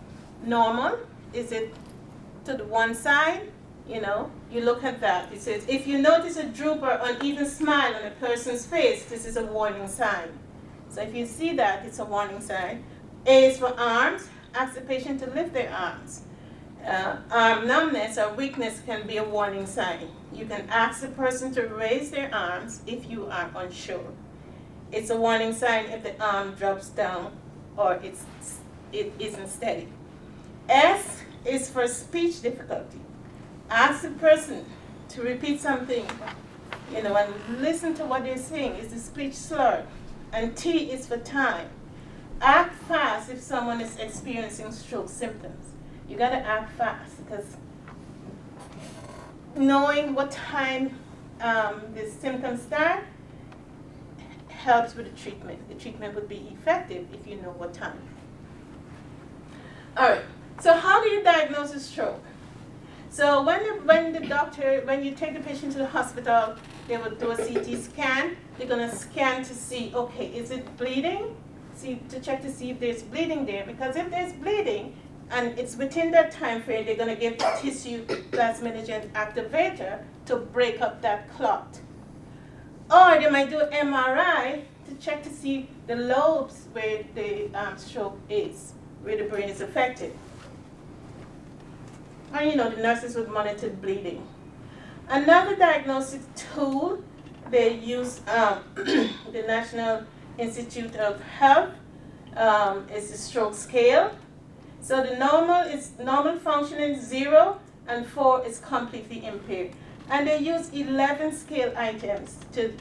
normal? Is it to the one side? You know, you look at that. It says, if you notice a droop or uneven smile on a person's face, this is a warning sign. So if you see that, it's a warning sign. A is for arms. Ask the patient to lift their arms. Arm numbness or weakness can be a warning sign. You can ask the person to raise their arms if you are unsure. It's a warning sign if the arm drops down or it isn't steady. S is for speech difficulty. Ask the person to repeat something, you know, and listen to what they're saying. Is the speech slurred? And T is for time. Act fast if someone is experiencing stroke symptoms. You gotta act fast, because knowing what time the symptoms start helps with the treatment. The treatment would be effective if you know what time. All right, so how do you diagnose a stroke? So when you take the patient to the hospital, they will do a CT scan. They're gonna scan to see, okay, is it bleeding? To check to see if there's bleeding there, because if there's bleeding and it's within that time frame, they're gonna give the tissue plasminogen activator to break up that clot. Or they might do an MRI to check to see the lobes where the stroke is, where the brain is affected. And you know, the nurses would monitor bleeding. Another diagnostic tool, they use the National Institute of Health, is the stroke scale. So the normal functioning 0 and 4 is completely impaired. And they use 11 scale items to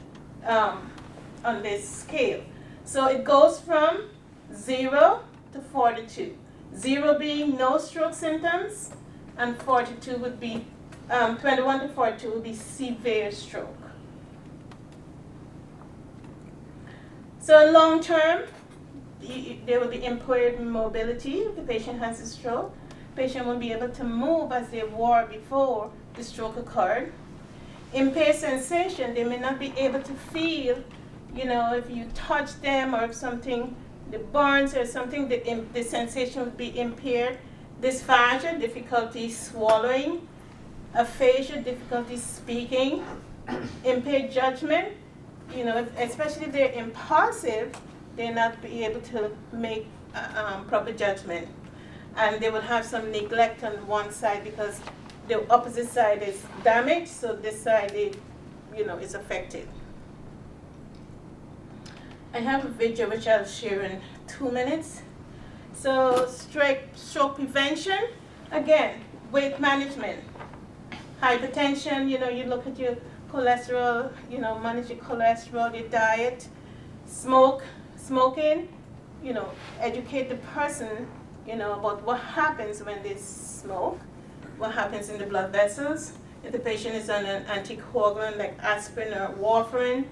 on this scale. So it goes from 0 to 42. 0 being no stroke symptoms, and 42 would be 21 to 42 would be severe stroke. So long term, there will be impaired mobility if the patient has a stroke. Patient won't be able to move as they were before the stroke occurred. Impaired sensation, they may not be able to feel, you know, if you touch them or if something, the burns or something, the sensation would be impaired. Dysphagia, difficulty swallowing. Aphasia, difficulty speaking. Impaired judgment, you know, especially if they're impulsive, they'll not be able to make proper judgment. And they will have some neglect on one side because the opposite side is damaged, so this side, is affected. I have a video which I'll share in 2 minutes. So stroke prevention, again, weight management. Hypertension, you look at your cholesterol, manage your cholesterol, your diet. Smoking, educate the person, about what happens when they smoke, what happens in the blood vessels. If the patient is on an anticoagulant like aspirin or warfarin,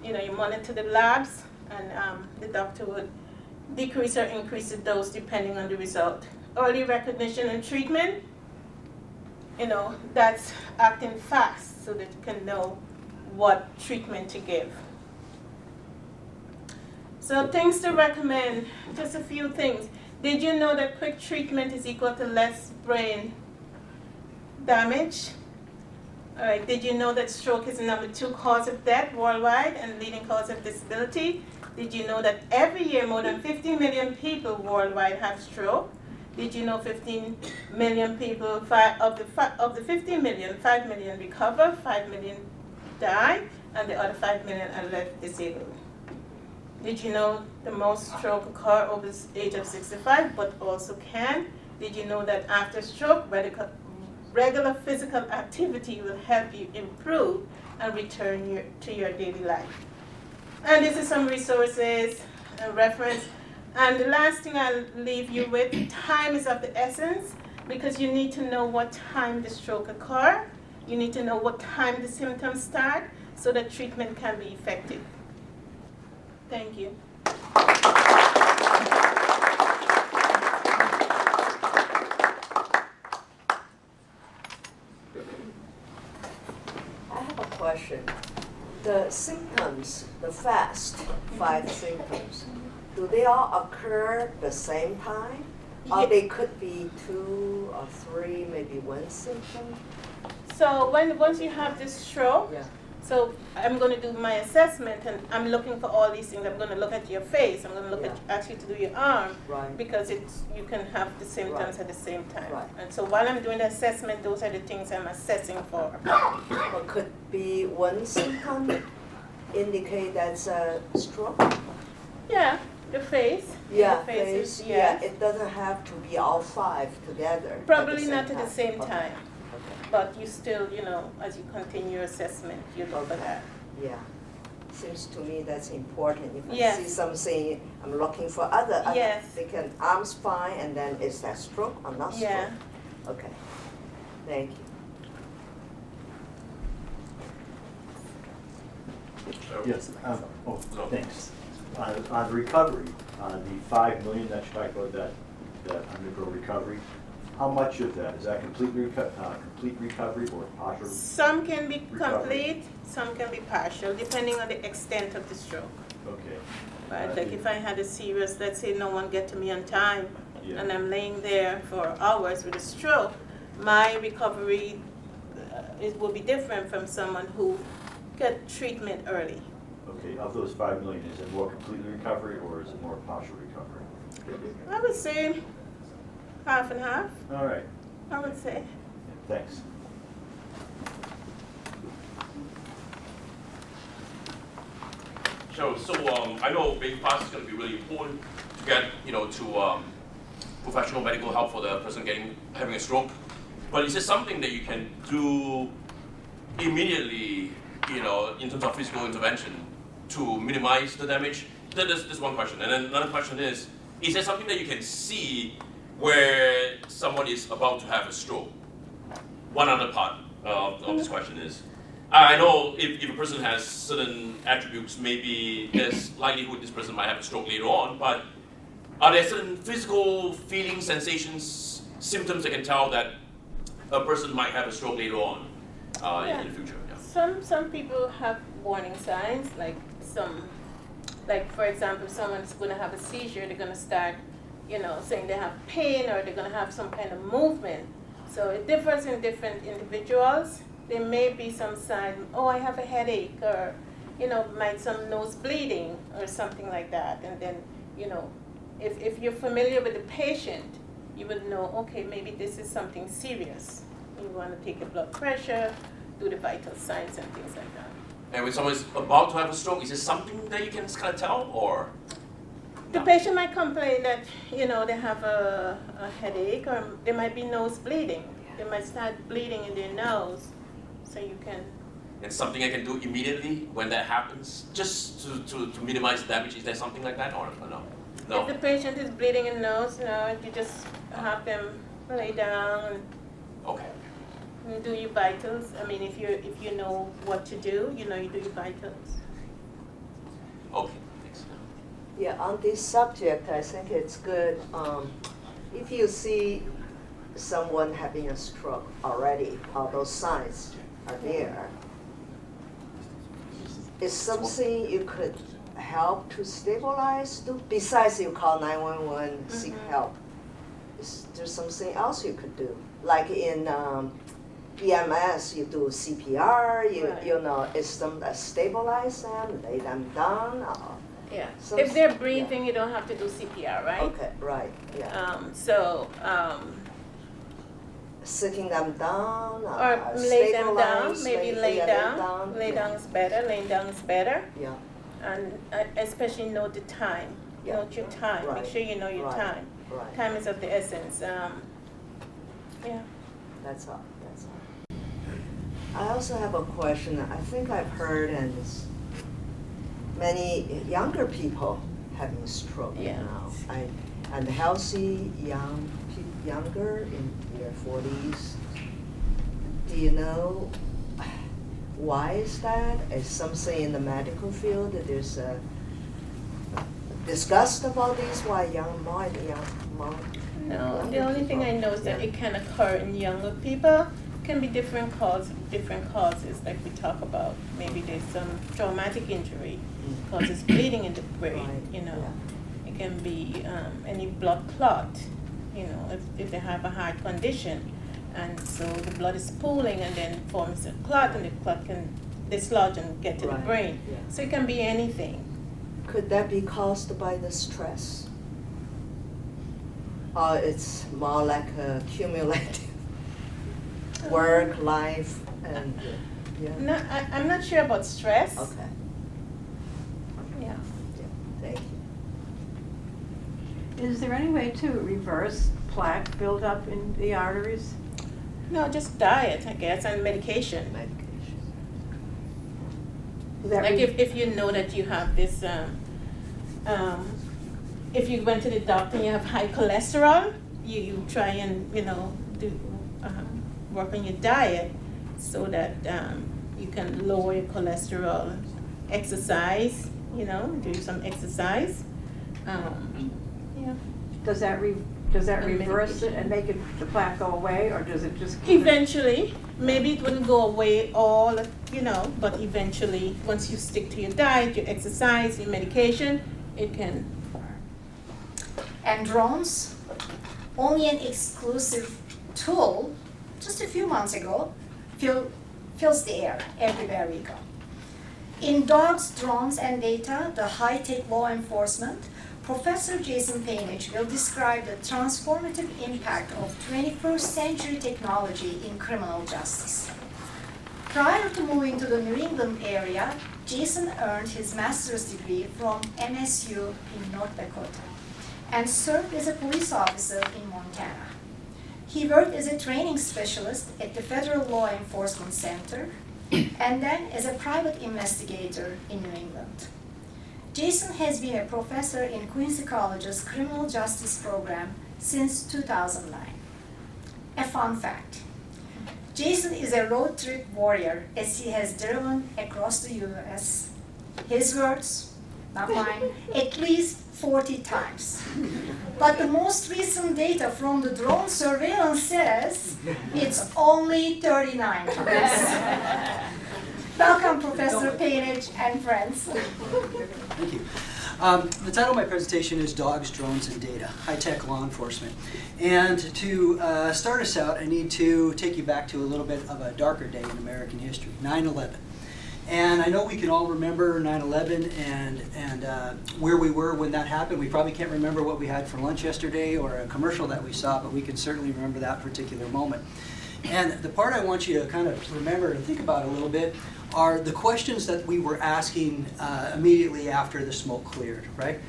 you monitor the labs, and the doctor would decrease or increase the dose depending on the result. Early recognition and treatment, that's acting fast so that you can know what treatment to give. So things to recommend, just a few things. Did you know that quick treatment is equal to less brain damage? All right, did you know that stroke is the #2 cause of death worldwide and leading cause of disability? Did you know that every year more than 15 million people worldwide have stroke? Did you know 15 million people, of the 15 million, 5 million recover, 5 million die, and the other 5 million are left disabled? Did you know the most stroke occur over the age of 65, but also can? Did you know that after stroke, regular physical activity will help you improve and return to your daily life. And this is some resources and reference. And the last thing I'll leave you with, time is of the essence, because you need to know what time the stroke occurs. You need to know what time the symptoms start so that treatment can be effective. Thank you. I have a question. The symptoms, the fast 5 symptoms, do they all occur the same time? Or they could be 2 or 3, maybe 1 symptom? So once you have this stroke, Yeah. so I'm going to do my assessment, and I'm looking for all these things. I'm going to look at your face. I'm going to look at actually to do your arm, Right. because you can have the symptoms Right. at the same time. Right. And so while I'm doing the assessment, those are the things I'm assessing for. Or could be 1 symptom indicate that's a stroke? Yeah, the face. Yeah, the face. face. Is, Yeah, yes. it doesn't have to be all 5 together. Probably not at the same Okay. time, Okay. but you still, as you continue your assessment, you look for Okay. that. Yeah, seems to me that's important. If I Yes. see something, I'm looking for other Yes. they can, arms fine, and then is that stroke or not stroke? Yeah. Okay, thank you. Yes, thanks. On recovery, the 5 million that you talked about that undergo recovery, how much of that, is that complete recovery or partial? Some can be Recovery. complete, some can be partial, depending on the extent of the stroke. Okay. Right, like if I had a serious, let's say no one get to me on time, Yeah. and I'm laying there for hours with a stroke, my recovery it will be different from someone who got treatment early. Okay, of those 5 million, is it more complete recovery or is it more partial recovery? I would say half and half, All right, I would say. thanks. So I know baby fast is going to be really important to get, to professional medical help for the person having a stroke. But is it something that you can do immediately, in terms of physical intervention to minimize the damage? That's one question. And then another question is there something that you can see where someone is about to have a stroke? One other part of this question is, I know if a person has certain attributes, maybe there's likelihood this person might have a stroke later on, but are there certain physical feelings, sensations, symptoms that can tell that a person might have a stroke later on in the future? Yeah. Some people have warning signs, like for example, if someone's going to have a seizure, they're going to start, saying they have pain or they're going to have some kind of movement. So it differs in different individuals. There may be some sign, I have a headache, or, some nose bleeding or something like that. And then, if you're familiar with the patient, you would know, okay, maybe this is something serious. You want to take the blood pressure, do the vital signs and things like that. And when someone is about to have a stroke, is it something that you can kind of tell, or? The patient might complain that, they have a headache, or there might be nose bleeding. They might start bleeding in their nose, so you can. And something I can do immediately when that happens, just to minimize damage. Is there something like that, or no? No. If the patient is bleeding in the nose, you just have them lay down Okay. and do your vitals. I mean, if you know what to do, you do your vitals. Okay. Thanks. Yeah, on this subject, I think it's good, if you see someone having a stroke already, all those signs are there, is something you could help to stabilize, besides you call 911, seek help? Is there something else you could do? Like in EMS, you do CPR, Right. is some stabilize them, lay them down, or? Yeah. Some- If they're breathing, you don't have to do CPR, right? Okay, right, yeah. Sitting them down, Or lay them down, stabilize, maybe lay yeah, down. Lay yeah. down is better. Laying down is better. Yeah, And especially know the time. Yeah. Note your time. Right. Make sure you know your Right. time. right, Time is of the essence. Yeah. that's all, yeah. I also have a question. I think I've heard and many younger people having stroke Yeah. now. And healthy younger in their 40s. Do you know why is that? Is something in the medical field that there's a discussed about this? Why No, the only thing I know is that it can occur in younger people. Can be different causes, like we talk about. Maybe there's some traumatic injury causes bleeding in the brain, Right, you know. yeah. It can be any blood clot, you know, if they have a heart condition. And so the blood is pooling and then forms a clot, and the clot can dislodge and get to the Right, brain. yeah. So it can be anything. Could that be caused by the stress? Or it's more like a cumulative work, life, and yeah. No, I'm not sure about stress. Okay. Yeah. Yeah. Thank you. Is there any way to reverse plaque buildup in the arteries? No, just diet, I guess, and medication. Medication. Is that Like re- if you know that you have this, if you went to the doctor and you have high cholesterol, you try and, you know, do, work on your diet so that you can lower your cholesterol. Exercise, you know, do some exercise. Yeah. Does that And reverse it medication. and make the plaque go away, or does it just keep it? Eventually, maybe it wouldn't go away all, you know, but eventually, once you stick to your diet, your exercise, your medication, it can. And drones, only an exclusive tool, just a few months ago, fills the air everywhere we go. In Dogs, Drones, and Data, the high-tech law enforcement, Professor Jason Paynich will describe the transformative impact of 21st century technology in criminal justice. Prior to moving to the New England area, Jason earned his master's degree from MSU in North Dakota and served as a police officer in Montana. He worked as a training specialist at the Federal Law Enforcement Center and then as a private investigator in New England. Jason has been a professor in Quincy College's criminal justice program since 2009. A fun fact: Jason is a road trip warrior as he has driven across the US, his words, not mine, at least 40 times. But the most recent data from the drone surveillance says it's only 39 times. Welcome, Professor Paynich and friends. Thank you. The title of my presentation is Dogs, Drones, and Data, High-Tech Law Enforcement. And to start us out, I need to take you back to a little bit of a darker day in American history, 9/11. And I know we can all remember 9/11 and where we were when that happened. We probably can't remember what we had for lunch yesterday or a commercial that we saw, but we can certainly remember that particular moment. And the part I want you to kind of remember and think about a little bit are the questions that we were asking immediately after the smoke cleared, right?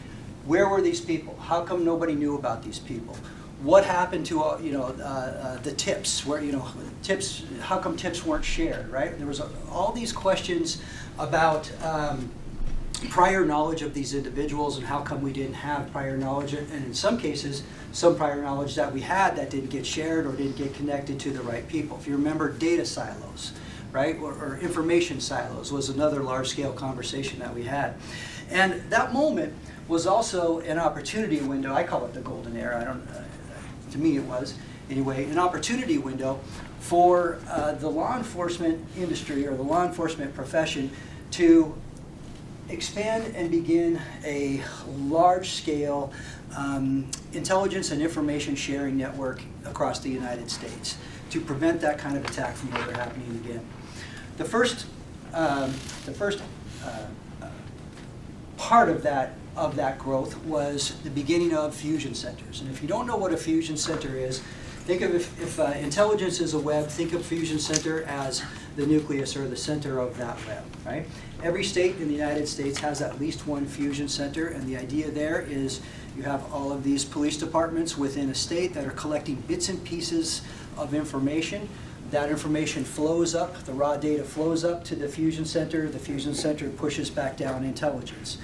Where were these people? How come nobody knew about these people? What happened to the tips? Where tips? How come tips weren't shared? Right? There was all these questions about prior knowledge of these individuals and how come we didn't have prior knowledge, and in some cases, some prior knowledge that we had that didn't get shared or didn't get connected to the right people. If you remember data silos, right, or information silos was another large-scale conversation that we had. And that moment was also an opportunity window. I call it the golden era. To me it was, anyway, an opportunity window for the law enforcement industry or the law enforcement profession to expand and begin a large-scale intelligence and information sharing network across the United States to prevent that kind of attack from ever happening again. The first part of that growth was the beginning of fusion centers. And if you don't know what a fusion center is, think of if intelligence is a web, think of fusion center as the nucleus or the center of that web, right? Every state in the United States has at least one fusion center, and the idea there is you have all of these police departments within a state that are collecting bits and pieces of information That information flows up, the raw data flows up to the fusion center pushes back down intelligence.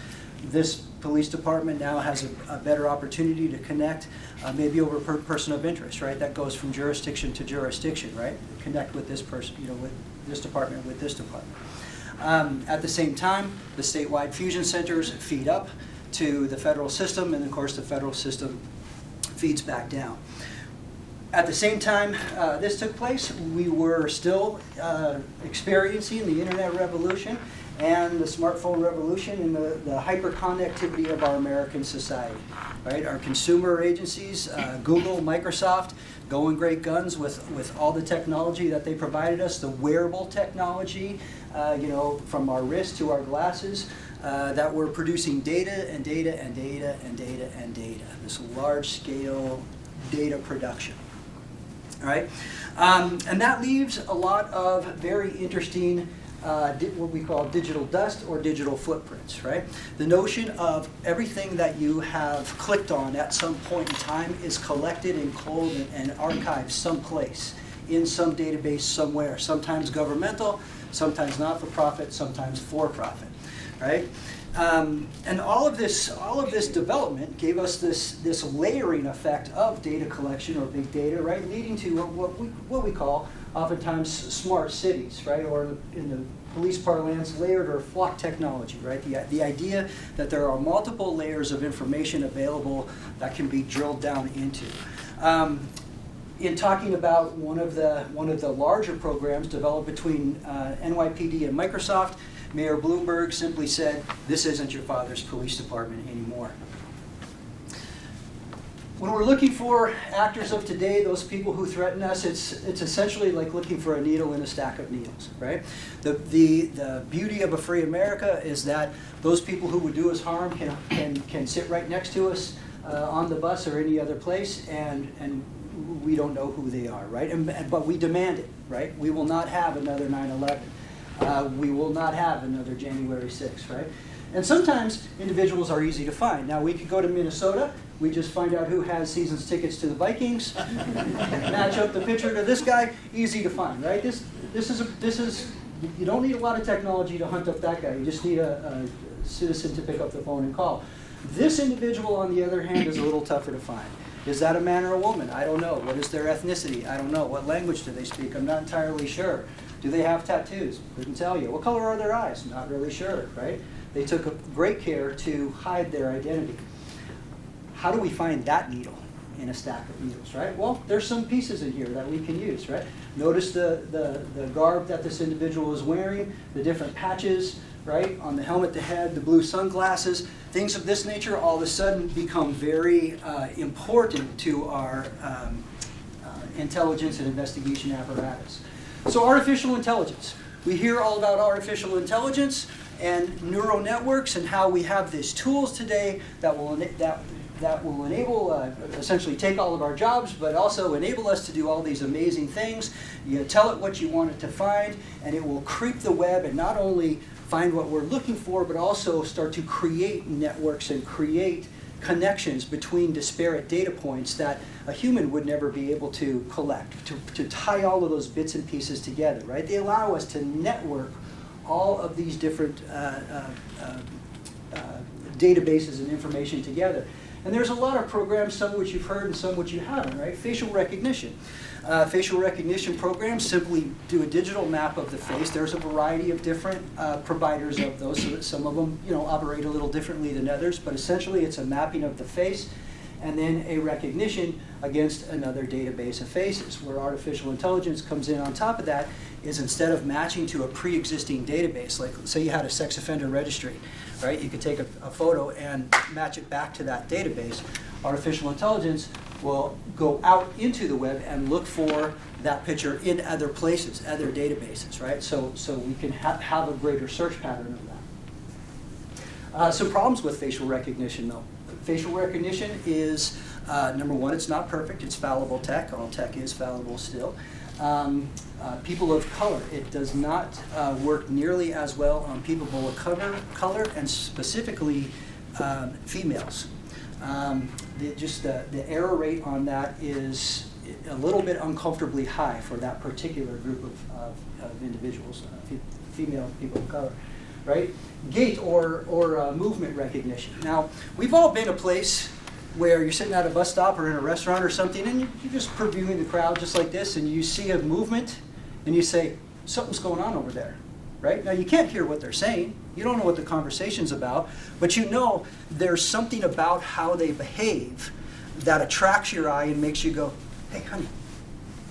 This police department now has a better opportunity to connect maybe over per person of interest, right? That goes from jurisdiction to jurisdiction, right? Connect with this person, with this department, with this department. At the same time, the statewide fusion centers feed up to the federal system, and of course the federal system feeds back down. At the same time this took place, we were still experiencing the internet revolution and the smartphone revolution and the hyper-connectivity of our American society. Right? Our consumer agencies, Google, Microsoft, going great guns with all the technology that they provided us, the wearable technology, from our wrist to our glasses, that we're producing data and data and data and data and data. This large-scale data production. All right? And that leaves a lot of very interesting what we call digital dust or digital footprints, right? The notion of everything that you have clicked on at some point in time is collected and culled and archived someplace in some database somewhere, sometimes governmental, sometimes not-for-profit, sometimes for-profit, right? And all of this development gave us this layering effect of data collection or big data, right, leading to what we call oftentimes smart cities, right, or in the police parlance, layered or flock technology, right? The idea that there are multiple layers of information available that can be drilled down into. In talking about one of the larger programs developed between NYPD and Microsoft, Mayor Bloomberg simply said, "This isn't your father's police department anymore." When we're looking for actors of today, those people who threaten us, it's essentially like looking for a needle in a stack of needles, right? The beauty of a free America is that those people who would do us harm can sit right next to us on the bus or any other place, and we don't know who they are, right? But we demand it, right? We will not have another 9/11. We will not have another January 6th, right? And sometimes individuals are easy to find. Now, we could go to Minnesota. We just find out who has season's tickets to the Vikings, match up the picture to this guy, easy to find, right? This is you don't need a lot of technology to hunt up that guy. You just need a citizen to pick up the phone and call. This individual, on the other hand, is a little tougher to find. Is that a man or a woman? I don't know. What is their ethnicity? I don't know. What language do they speak? I'm not entirely sure. Do they have tattoos? Couldn't tell you. What color are their eyes? Not really sure, right? They took great care to hide their identity. How do we find that needle in a stack of needles, right? Well, there's some pieces in here that we can use, right? Notice the garb that this individual is wearing, the different patches, right? On the helmet, the head, the blue sunglasses. Things of this nature all of a sudden become very important to our intelligence and investigation apparatus. So artificial intelligence. We hear all about artificial intelligence and neural networks and how we have these tools today that will enable, essentially take all of our jobs, but also enable us to do all these amazing things. You tell it what you want it to find, and it will creep the web and not only find what we're looking for, but also start to create networks and create connections between disparate data points that a human would never be able to collect, to tie all of those bits and pieces together, right? They allow us to network all of these different databases and information together. And there's a lot of programs, some which you've heard and some which you haven't, right? Facial recognition. Facial recognition programs simply do a digital map of the face. There's a variety of different providers of those, so that some of them, operate a little differently than others, but essentially it's a mapping of the face and then a recognition against another database of faces. Where artificial intelligence comes in on top of that is, instead of matching to a pre-existing database, like say you had a sex offender registry, right? You could take a photo and match it back to that database. Artificial intelligence will go out into the web and look for that picture in other places, other databases, right? So we can have a greater search pattern of that. Some problems with facial recognition, though. Facial recognition is, number one, it's not perfect. It's fallible tech. All tech is fallible still. People of color, it does not work nearly as well on people of color, and specifically females. The error rate on that is a little bit uncomfortably high for that particular group of individuals, female people of color, right? Gait or movement recognition. Now, we've all been a place where you're sitting at a bus stop or in a restaurant or something, and you're just previewing the crowd just like this, and you see a movement, and you say, something's going on over there, right? Now, you can't hear what they're saying. You don't know what the conversation's about, but you know there's something about how they behave that attracts your eye and makes you go, hey, honey,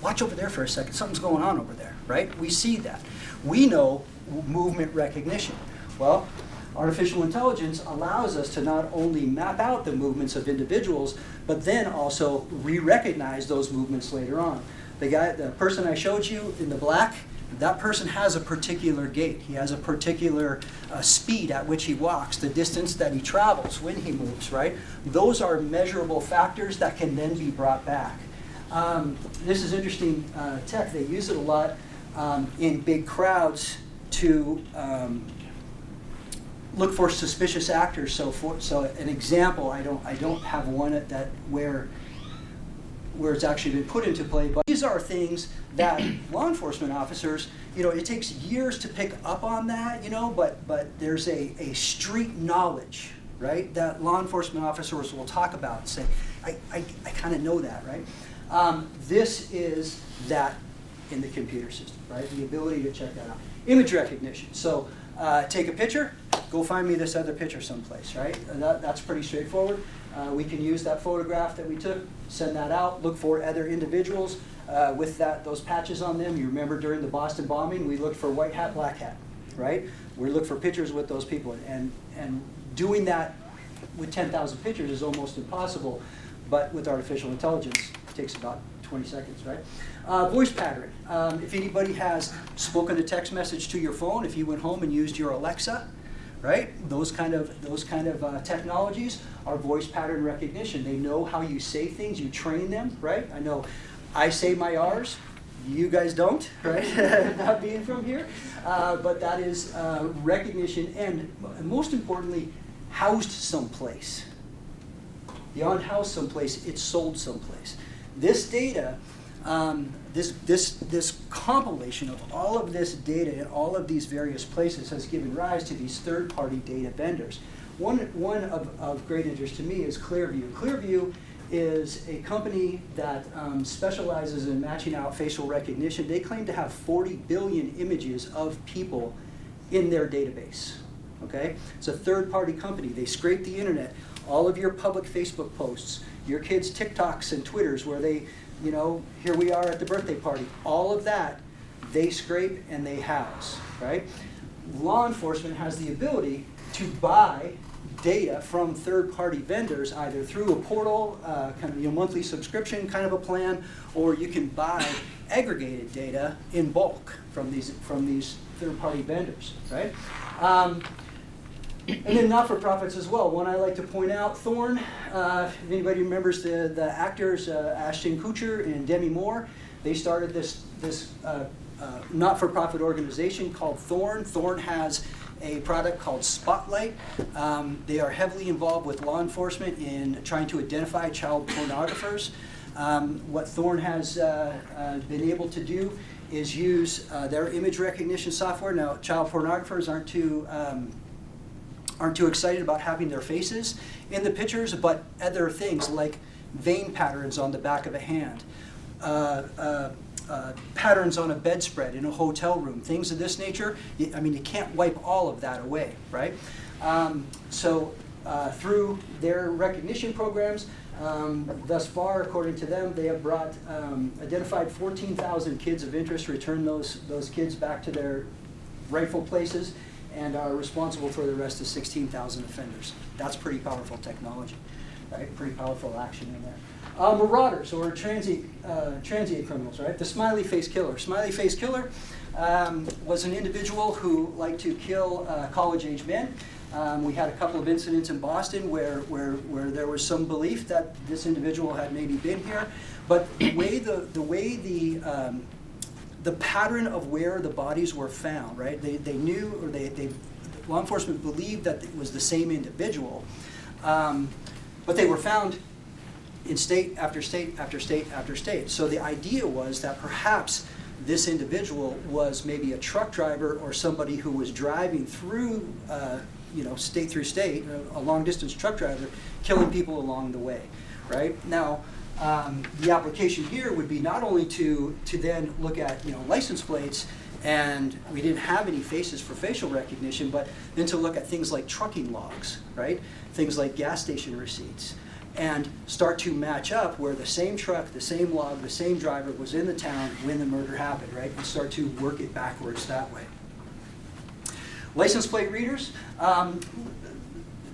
watch over there for a second. Something's going on over there, right? We see that. We know movement recognition. Well, artificial intelligence allows us to not only map out the movements of individuals, but then also re-recognize those movements later on. The person I showed you in the black, that person has a particular gait. He has a particular speed at which he walks, the distance that he travels when he moves, right? Those are measurable factors that can then be brought back. This is interesting tech. They use it a lot in big crowds to look for suspicious actors. So an example, I don't have one that where it's actually been put into play, but these are things that law enforcement officers, it takes years to pick up on that, but there's a street knowledge, right, that law enforcement officers will talk about and say, I kind of know that, right? This is that in the computer system, right? The ability to check that out. Image recognition. So take a picture, go find me this other picture someplace, right? And that's pretty straightforward. We can use that photograph that we took, send that out, look for other individuals with those patches on them. You remember during the Boston bombing, we looked for white hat, black hat, right? We look for pictures with those people. And doing that with 10,000 pictures is almost impossible, but with artificial intelligence, it takes about 20 seconds, right? Voice pattern. If anybody has spoken a text message to your phone, if you went home and used your Alexa, right? Those kind of technologies are voice pattern recognition. They know how you say things. You train them, right? I know I say my R's. You guys don't, right? Not being from here. But that is recognition and, most importantly, housed someplace. Beyond housed someplace, it's sold someplace. This data, this compilation of all of this data in all of these various places has given rise to these third-party data vendors. One of great interest to me is Clearview. Clearview is a company that specializes in matching out facial recognition. They claim to have 40 billion images of people in their database. Okay? It's a third-party company. They scrape the internet, all of your public Facebook posts, your kids' TikToks and Twitters where they, here we are at the birthday party. All of that, they scrape and they house, right? Law enforcement has the ability to buy data from third-party vendors, either through a portal, kind of monthly subscription kind of a plan, or you can buy aggregated data in bulk from these third-party vendors, right? And then not-for-profits as well. One I like to point out, Thorn. If anybody remembers the actors Ashton Kutcher and Demi Moore, they started this not-for-profit organization called Thorn. Thorn has a product called Spotlight. They are heavily involved with law enforcement in trying to identify child pornographers. What Thorn has been able to do is use their image recognition software. Now, child pornographers aren't too excited about having their faces in the pictures, but other things like vein patterns on the back of a hand, patterns on a bedspread in a hotel room, things of this nature. You can't wipe all of that away, right? So through their recognition programs, thus far, according to them, they have identified 14,000 kids of interest, returned those kids back to their rightful places, and are responsible for the rest of 16,000 offenders. That's pretty powerful technology, right? Pretty powerful action in there. Marauders, or transient criminals, right? The smiley face killer. Smiley face killer was an individual who liked to kill college-age men. We had a couple of incidents in Boston where there was some belief that this individual had maybe been here, but the way the pattern of where the bodies were found, right? They knew, or law enforcement believed that it was the same individual, but they were found in state after state after state after state. So the idea was that perhaps this individual was maybe a truck driver or somebody who was driving through, state through state, a long-distance truck driver, killing people along the way, right? Now, the application here would be not only to then look at license plates, and we didn't have any faces for facial recognition, but then to look at things like trucking logs, right? Things like gas station receipts, and start to match up where the same truck, the same log, the same driver was in the town when the murder happened, right? And start to work it backwards that way. License plate readers,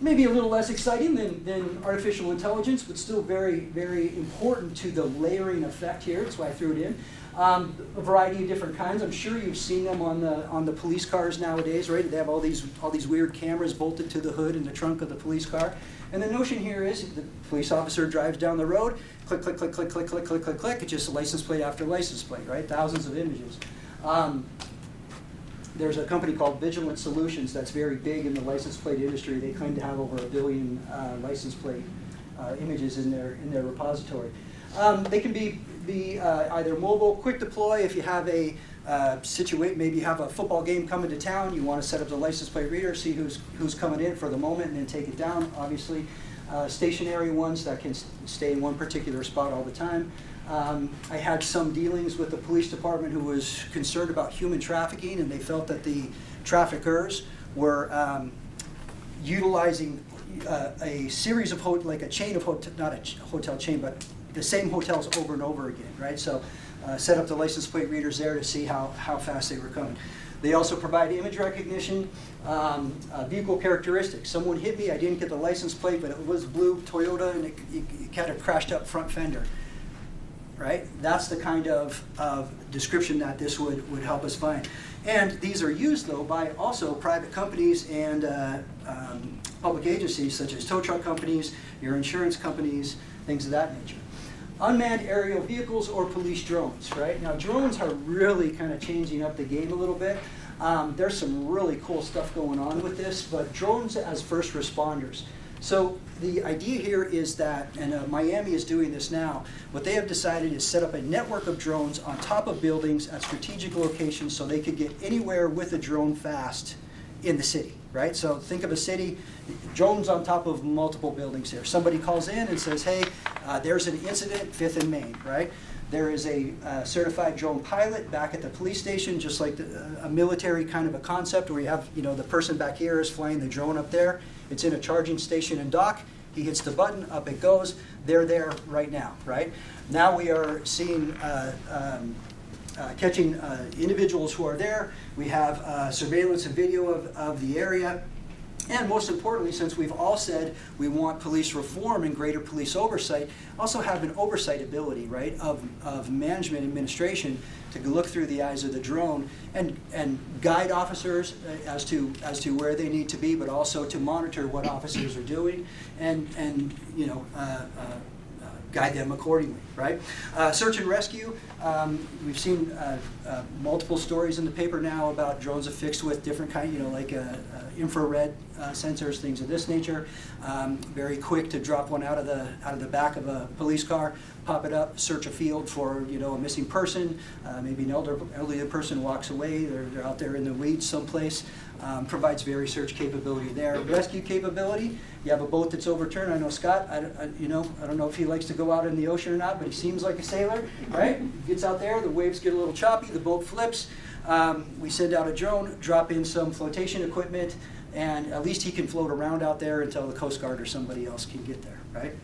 maybe a little less exciting than artificial intelligence, but still very, very important to the layering effect here. That's why I threw it in. A variety of different kinds. I'm sure you've seen them on the police cars nowadays, right? They have all these weird cameras bolted to the hood and the trunk of the police car. And the notion here is the police officer drives down the road, click, click, click, click, click, click, click, click, click. It's just license plate after license plate, right? Thousands of images. There's a company called Vigilant Solutions that's very big in the license plate industry. They claim to have over 1 billion license plate images in their repository. They can be either mobile, quick deploy. If you have a maybe you have a football game coming to town, you want to set up the license plate reader, see who's coming in for the moment, and then take it down. Obviously, stationary ones that can stay in one particular spot all the time. I had some dealings with the police department who was concerned about human trafficking, and they felt that the traffickers were utilizing a series of like a chain of not a hotel chain, but the same hotels over and over again, right? So set up the license plate readers there to see how fast they were coming. They also provide image recognition, vehicle characteristics. Someone hit me, I didn't get the license plate, but it was blue Toyota, and it had a crashed up front fender, right? That's the kind of description that this would help us find. And these are used, though, by also private companies and public agencies, such as tow truck companies, your insurance companies, things of that nature. Unmanned aerial vehicles or police drones, right? Now, drones are really kind of changing up the game a little bit. There's some really cool stuff going on with this, but drones as first responders. So the idea here is that, and Miami is doing this now, what they have decided is set up a network of drones on top of buildings at strategic locations so they could get anywhere with a drone fast in the city, right? So think of a city, drones on top of multiple buildings here. Somebody calls in and says, hey, there's an incident, 5th and Main, right? There is a certified drone pilot back at the police station, just like a military kind of a concept where you have, the person back here is flying the drone up there. It's in a charging station and dock. He hits the button, up it goes. They're there right now, right? Now we are seeing catching individuals who are there. We have surveillance and video of the area. And most importantly, since we've all said we want police reform and greater police oversight, also have an oversight ability, right, of management administration to look through the eyes of the drone and guide officers as to where they need to be, but also to monitor what officers are doing and guide them accordingly, right? Search and rescue, we've seen multiple stories in the paper now about drones affixed with different kind, like infrared sensors, things of this nature. Very quick to drop one out of the back of a police car, pop it up, search a field for a missing person. Maybe an elderly person walks away, they're out there in the weeds someplace. Provides very search capability there. Rescue capability, you have a boat that's overturned. I know Scott, I don't know if he likes to go out in the ocean or not, but he seems like a sailor, right? Gets out there, the waves get a little choppy, the boat flips. We send out a drone, drop in some flotation equipment, and at least he can float around out there until the Coast Guard or somebody else can get there, right?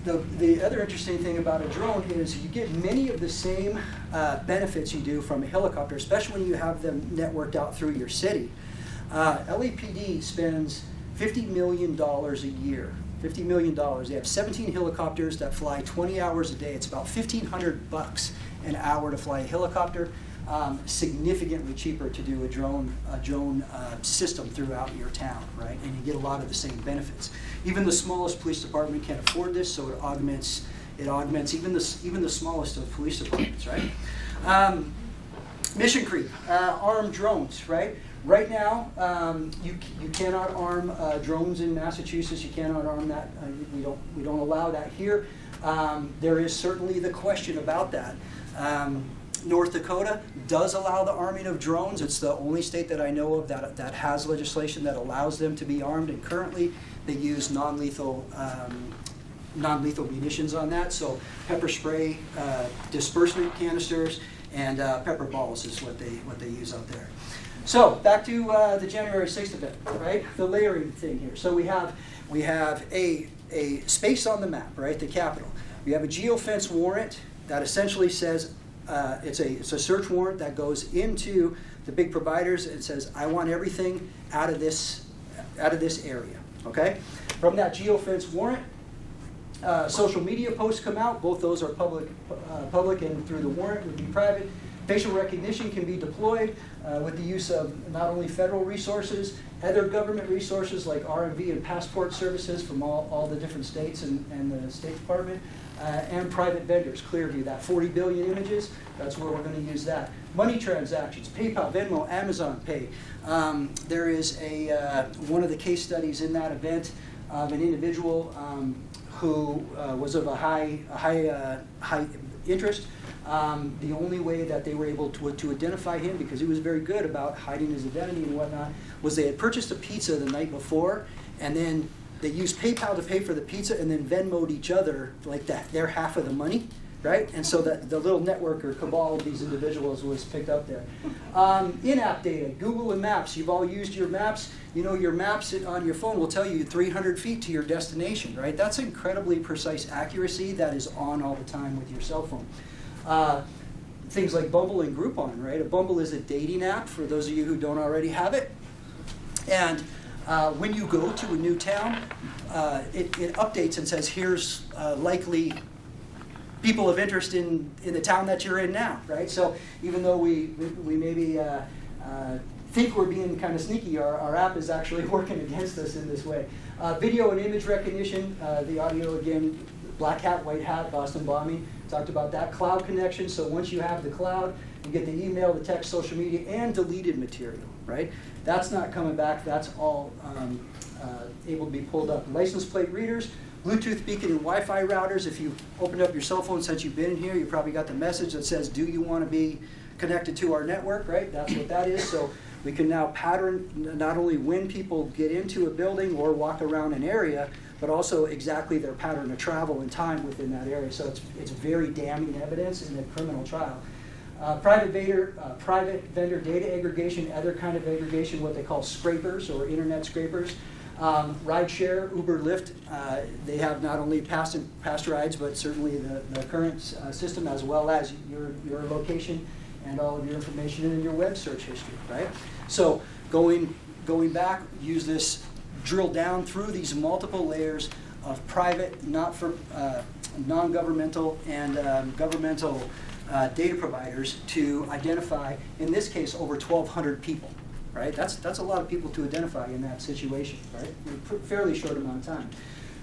The other interesting thing about a drone is you get many of the same benefits you do from a helicopter, especially when you have them networked out through your city. LAPD spends $50 million a year. $50 million. They have 17 helicopters that fly 20 hours a day. It's about $1,500 an hour to fly a helicopter. Significantly cheaper to do a drone system throughout your town, right? And you get a lot of the same benefits. Even the smallest police department can't afford this, so it augments even the smallest of police departments, right? Mission creep, armed drones, right? Right now, you cannot arm drones in Massachusetts. You cannot arm that. We don't allow that here. There is certainly the question about that. North Dakota does allow the arming of drones. It's the only state that I know of that has legislation that allows them to be armed, and currently they use non-lethal munitions on that. So pepper spray, dispersant canisters, and pepper balls is what they use out there. So back to the January 6th event, right? The layering thing here. So we have a space on the map, right? The Capitol. We have a geofence warrant that essentially says it's a search warrant that goes into the big providers and says, I want everything out of this area. Okay. From that geofence warrant, social media posts come out. Both those are public, and through the warrant would be private. Facial recognition can be deployed with the use of not only federal resources, other government resources like RMV and passport services from all the different states and the State Department, and private vendors. Clearview, that 40 billion images, that's where we're going to use that. Money transactions, PayPal, Venmo, Amazon Pay. There is one of the case studies in that event of an individual who was of a high interest. The only way that they were able to identify him, because he was very good about hiding his identity and whatnot, was they had purchased a pizza the night before, and then they used PayPal to pay for the pizza, and then Venmo'd each other like that, their half of the money, right? And so that the little network or cabal of these individuals was picked up there. In-app data, Google and Maps. You've all used your maps. You know, your maps on your phone will tell you 300 feet to your destination, right? That's incredibly precise accuracy that is on all the time with your cell phone. Things like Bumble and Groupon, right? A Bumble is a dating app for those of you who don't already have it. And when you go to a new town, it updates and says, here's likely people of interest in the town that you're in now, right? So even though we maybe think we're being kind of sneaky, our app is actually working against us in this way. Video and image recognition, the audio again, black hat, white hat, Boston bombing. Talked about that. Cloud connection, so once you have the cloud, you get the email, the text, social media, and deleted material, right? That's not coming back. That's all able to be pulled up. License plate readers, Bluetooth beacon and Wi-Fi routers. If you opened up your cell phone since you've been in here, you probably got the message that says, do you want to be connected to our network, right? That's what that is. So we can now pattern not only when people get into a building or walk around an area, but also exactly their pattern of travel and time within that area. So it's very damning evidence in a criminal trial. Private vendor data aggregation, other kind of aggregation, what they call scrapers or internet scrapers. Rideshare, Uber, Lyft, they have not only past rides, but certainly the current system, as well as your location and all of your information in your web search history, right? So going back, use this, drill down through these multiple layers of private, non-governmental, and governmental data providers to identify, in this case, over 1,200 people, right? That's a lot of people to identify in that situation, right? In a fairly short amount of time.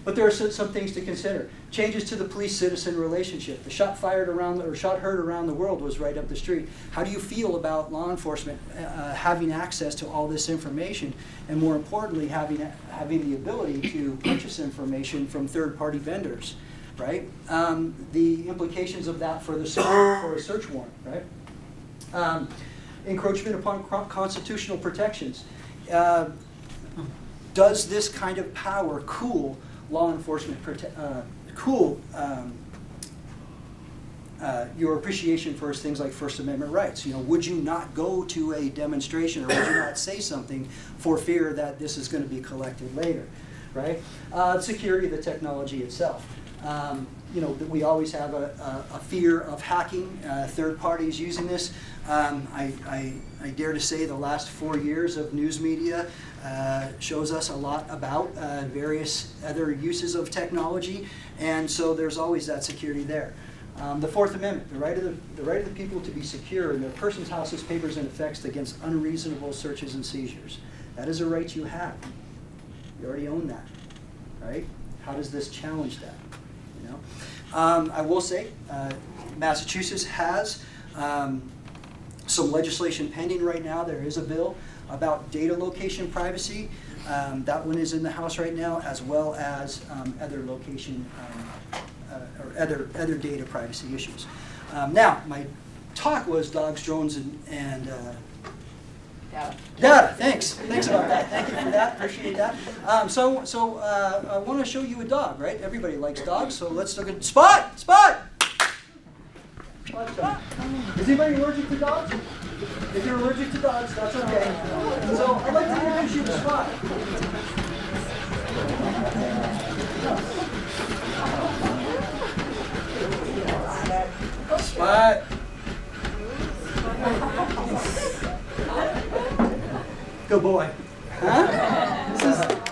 But there are some things to consider. Changes to the police-citizen relationship. The shot heard around the world was right up the street. How do you feel about law enforcement having access to all this information, and more importantly, having the ability to purchase information from third-party vendors, right? The implications of that for a search warrant, right? Encroachment upon constitutional protections. Does this kind of power cool law enforcement, your appreciation for things like First Amendment rights? You know, would you not go to a demonstration, or would you not say something for fear that this is going to be collected later, right? Security of the technology itself. You know, we always have a fear of hacking, third parties using this. I dare to say the last 4 years of news media shows us a lot about various other uses of technology, and so there's always that security there. The Fourth Amendment, the right of the people to be secure in their persons, houses, papers, and effects against unreasonable searches and seizures. That is a right you have. You already own that, right? How does this challenge that? You know, I will say, Massachusetts has some legislation pending right now. There is a bill about data location privacy. That one is in the House right now, as well as other location or other data privacy issues. Now, my talk was dogs, drones, and data. Thanks about that. Thank you for that. Appreciate that. So I want to show you a dog, right? Everybody likes dogs, so let's look at Spot. Spot. Is anybody allergic to dogs? If you're allergic to dogs, that's okay. So I'd like to introduce you to Spot. Spot. Good boy. Huh?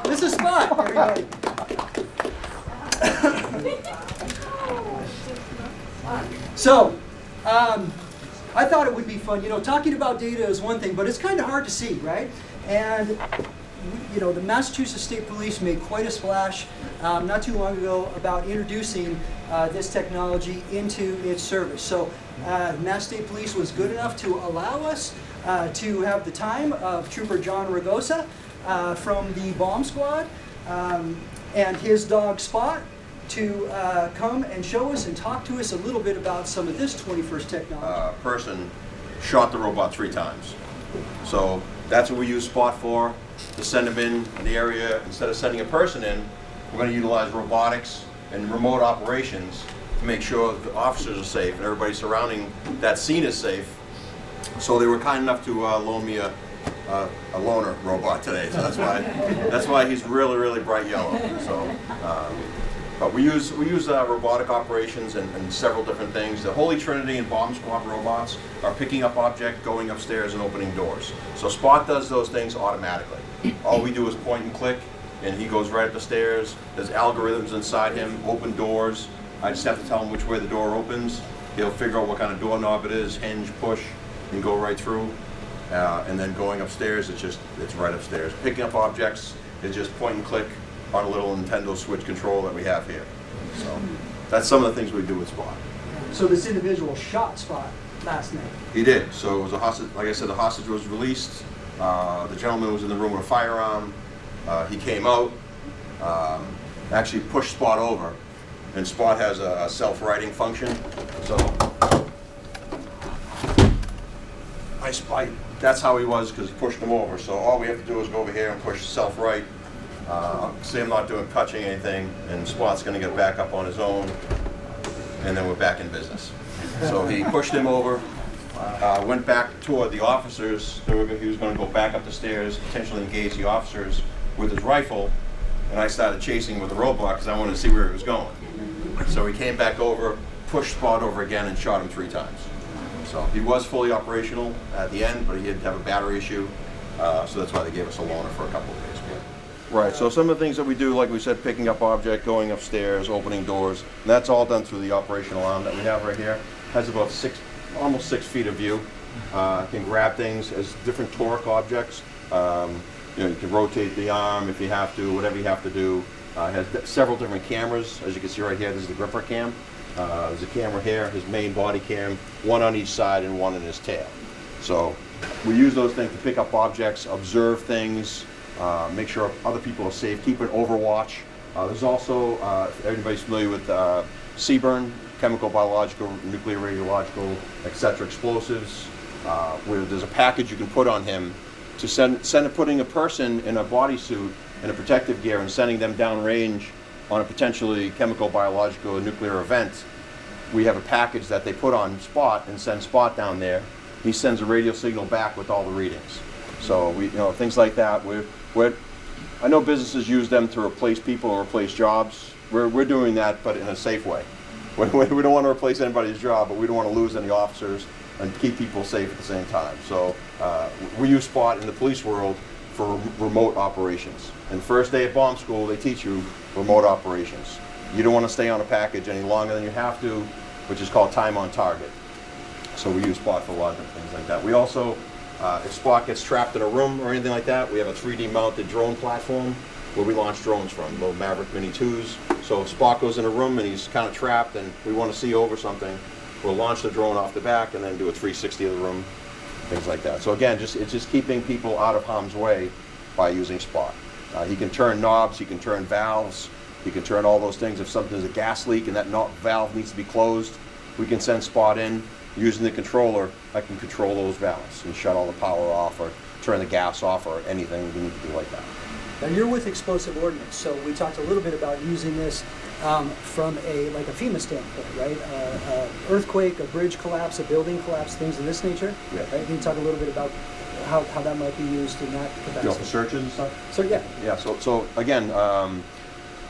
This is Spot, everybody. So, I thought it would be fun. You know, talking about data is one thing, but it's kind of hard to see, right? And, you know, the Massachusetts State Police made quite a splash not too long ago about introducing this technology into its service. So, Mass State Police was good enough to allow us to have the time of Trooper John Ragosa from the bomb squad and his dog Spot to come and show us and talk to us a little bit about some of this 21st technology. Person shot the robot 3 times. So that's what we use Spot for, to send them in the area. Instead of sending a person in, we're going to utilize robotics and remote operations to make sure the officers are safe and everybody surrounding that scene is safe. So they were kind enough to loan me a loaner robot today. So that's why he's really, really bright yellow. So. But we use robotic operations and several different things. The Holy Trinity and bomb squad robots are picking up object, going upstairs, and opening doors. So Spot does those things automatically. All we do is point and click, and he goes right up the stairs. There's algorithms inside him, open doors. I just have to tell him which way the door opens. He'll figure out what kind of doorknob it is, hinge, push, and go right through. And then going upstairs, it's right upstairs. Picking up objects is just point and click on a little Nintendo Switch control that we have here. So that's some of the things we do with Spot. So this individual shot Spot last night. He did. So it was a hostage. Like I said, the hostage was released. The gentleman was in the room with a firearm. He came out, actually pushed Spot over, and Spot has a self-righting function. So that's how he was, because he pushed him over. So all we have to do is go over here and push self-right. Say I'm not touching anything, and Spot's going to get back up on his own, and then we're back in business. So he pushed him over, went back toward the officers. He was going to go back up the stairs, potentially engage the officers with his rifle, and I started chasing with the robot because I wanted to see where he was going. So he came back over, pushed Spot over again, and shot him 3 times. So he was fully operational at the end, but he did have a battery issue, so that's why they gave us a loaner for a couple of days. Right, so some of the things that we do, like we said, picking up object, going upstairs, opening doors, and that's all done through the operational arm that we have right here. Has about almost 6 feet of view. Can grab things as different torque objects. You can rotate the arm if you have to, whatever you have to do. It has several different cameras. As you can see right here, this is the gripper cam. There's a camera here, his main body cam, one on each side and one in his tail. So we use those things to pick up objects, observe things, make sure other people are safe, keep an overwatch. There's also, if everybody's familiar with CBRN, chemical, biological, nuclear, radiological, etc. explosives, where there's a package you can put on him to putting a person in a bodysuit and a protective gear and sending them downrange on a potentially chemical, biological, or nuclear event. We have a package that they put on Spot and send Spot down there. He sends a radio signal back with all the readings. So we, things like that. I know businesses use them to replace people and replace jobs. We're doing that, but in a safe way. We don't want to replace anybody's job, but we don't want to lose any officers and keep people safe at the same time. So we use Spot in the police world for remote operations. And the first day at bomb school, they teach you remote operations. You don't want to stay on a package any longer than you have to, which is called time on target. So we use Spot for a lot of different things like that. We also, if Spot gets trapped in a room or anything like that, we have a 3D mounted drone platform where we launch drones from, little Maverick Mini 2s. So if Spot goes in a room and he's kind of trapped and we want to see over something, we'll launch the drone off the back and then do a 360 of the room things like that. So again, it's just keeping people out of harm's way by using Spot. He can turn knobs, he can turn valves, he can turn all those things. If there's a gas leak and that valve needs to be closed, we can send Spot in. Using the controller, I can control those valves and shut all the power off or turn the gas off or anything we need to do like that. Now you're with explosive ordnance, so we talked a little bit about using this from a FEMA standpoint, right? Earthquake, a bridge collapse, a building collapse, things of this nature. Yeah. Right? Can you talk a little bit about how that might be used in that capacity? For searches and stuff? So yeah. Yeah, so again,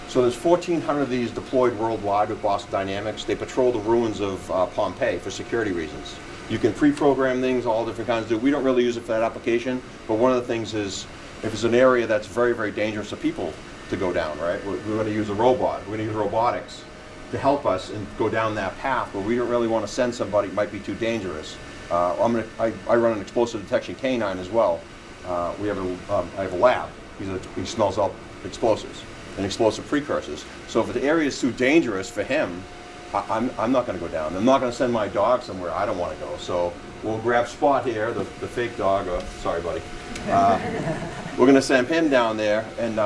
so there's 1,400 of these deployed worldwide with Boston Dynamics. They patrol the ruins of Pompeii for security reasons. You can pre-program things, all different kinds of. We don't really use it for that application, but one of the things is if it's an area that's very, very dangerous for people to go down, right? We're going to use a robot. We're going to use robotics to help us and go down that path where we don't really want to send somebody who might be too dangerous. I run an explosive detection canine as well. I have a lab. He smells out explosives and explosive precursors. So if the area is too dangerous for him, I'm not going to go down. I'm not going to send my dog somewhere I don't want to go. So we'll grab Spot here, the fake dog. Sorry, buddy. We're going to send him down there and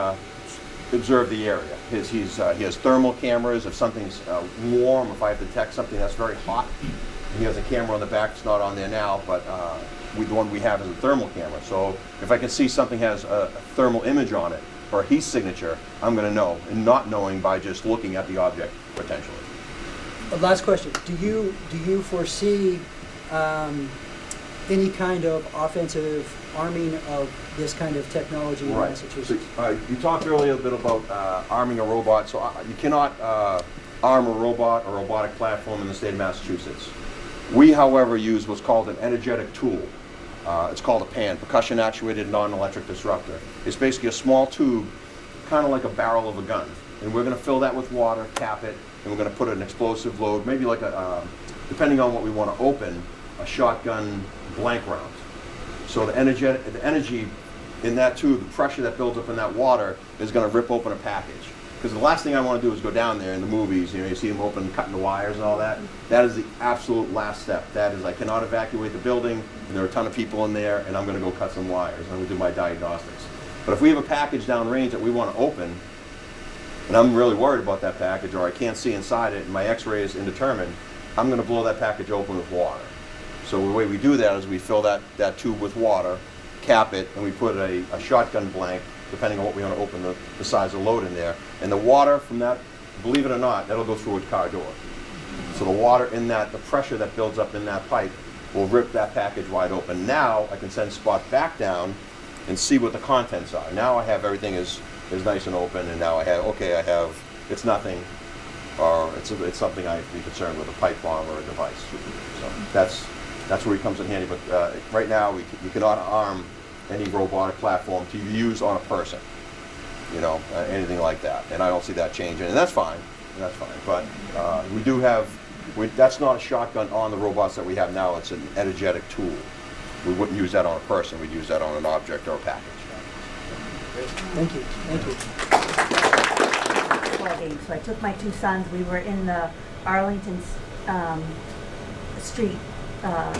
observe the area. He has thermal cameras. If something's warm, if I have to detect something that's very hot, he has a camera on the back. It's not on there now, but the one we have is a thermal camera. So if I can see something has a thermal image on it or a heat signature, I'm going to know, and not knowing by just looking at the object potentially. Last question: Do you foresee any kind of offensive arming of this kind of technology in Massachusetts? So, you talked earlier a bit about arming a robot. So you cannot arm a robot or robotic platform in the state of Massachusetts. We, however, use what's called an energetic tool. It's called a PAN, percussion actuated non-electric disruptor. It's basically a small tube, kind of like a barrel of a gun. And we're going to fill that with water, cap it, and we're going to put an explosive load, maybe like depending on what we want to open, a shotgun blank round. So the energy in that tube, the pressure that builds up in that water is going to rip open a package. Because the last thing I want to do is go down there in the movies, you see them open, cutting the wires and all that. That is the absolute last step. That is, I cannot evacuate the building, and there are a ton of people in there, and I'm going to go cut some wires, and I'm going to do my diagnostics. But if we have a package downrange that we want to open, and I'm really worried about that package, or I can't see inside it, and my x-ray is indeterminate, I'm going to blow that package open with water. So the way we do that is we fill that tube with water, cap it, and we put a shotgun blank, depending on what we want to open, the size of load in there. And the water from that, believe it or not, that'll go through a car door. So the water in that, the pressure that builds up in that pipe will rip that package wide open. Now I can send Spot back down and see what the contents are. Now I have everything is nice and open, and now I have, it's nothing, or it's something I have to be concerned with, a pipe bomb or a device. So that's where he comes in handy. But right now you cannot arm any robotic platform to use on a person, anything like that. And I don't see that changing, and that's fine. But we do have, that's not a shotgun on the robots that we have now. It's an energetic tool. We wouldn't use that on a person. We'd use that on an object or a package. Thank you. So I took my two sons. We were in the Arlington Street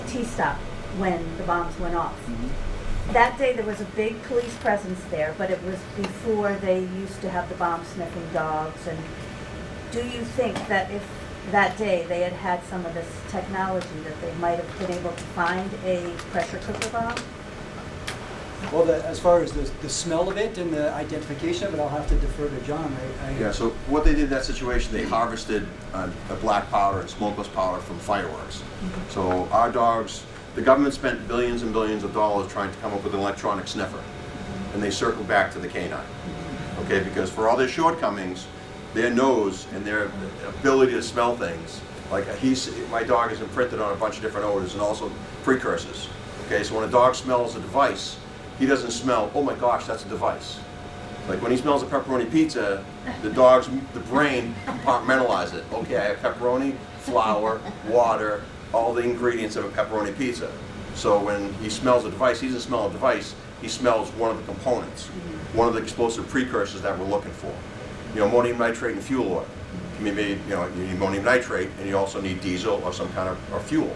T-stop when the bombs went off. Mm-hmm. That day there was a big police presence there, but it was before they used to have the bomb-sniffing dogs. And do you think that if that day they had had some of this technology that they might have been able to find a pressure cooker bomb? Well, as far as the smell of it and the identification of it, I'll have to defer to John. Yeah, so what they did in that situation, they harvested a black powder and smokeless powder from fireworks. Mm-hmm. So our dogs, the government spent billions and billions of dollars trying to come up with an electronic sniffer, and they circled back to the canine. Okay, because for all their shortcomings, their nose and their ability to smell things, like my dog is imprinted on a bunch of different odors and also precursors. Okay, so when a dog smells a device, he doesn't smell, oh my gosh, that's a device. Like when he smells a pepperoni pizza, the brain compartmentalizes it. Okay, I have pepperoni, flour, water, all the ingredients of a pepperoni pizza. So when he smells a device, he doesn't smell a device, he smells one of the components, one of the explosive precursors that we're looking for. Ammonium nitrate and fuel oil. You need ammonium nitrate, and you also need diesel or some kind of fuel.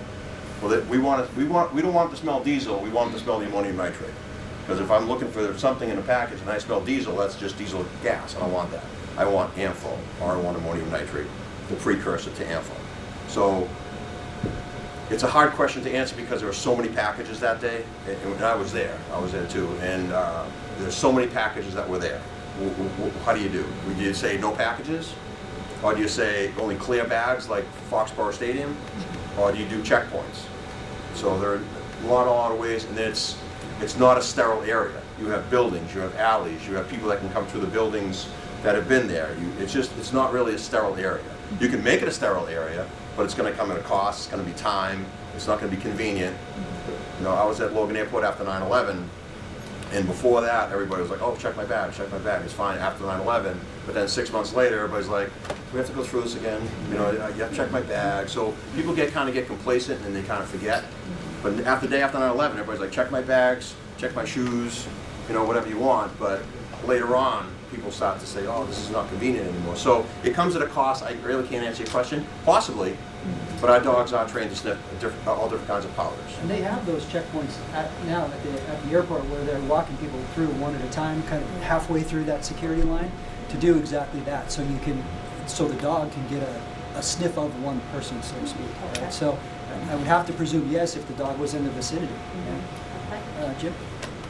Well, we don't want it to smell diesel, we want it to smell the ammonium nitrate. Because if I'm looking for something in a package and I smell diesel, that's just diesel gas. I don't want that. I want AMFO, or I want ammonium nitrate, the precursor to AMFO. So it's a hard question to answer because there were so many packages that day, and I was there too, and there's so many packages that were there. How do you do? Would you say no packages? Or do you say only clear bags like Foxborough Stadium? Or do you do checkpoints? So there are a lot of ways, and then it's not a sterile area. You have buildings, you have alleys, you have people that can come through the buildings that have been there. It's not really a sterile area. You can make it a sterile area, but it's going to come at a cost, it's going to be time, it's not going to be convenient. You know, I was at Logan Airport after 9/11, and before that, everybody was like, oh, check my bag, it's fine after 9/11. But then 6 months later, everybody's like, we have to go through this again, you know, you have to check my bag. So people kind of get complacent and they kind of forget. But after the day after 9/11, everybody's like, check my bags, check my shoes, you know, whatever you want. But later on, people start to say, oh, this is not convenient anymore. So it comes at a cost. I really can't answer your question. Possibly, but our dogs are trained to sniff all different kinds of powders. And they have those checkpoints now at the airport where they're walking people through one at a time, kind of halfway through that security line, to do exactly that. So the dog can get a sniff of one person, so to speak. Okay. Right? So I would have to presume yes if the dog was in the vicinity. Jim?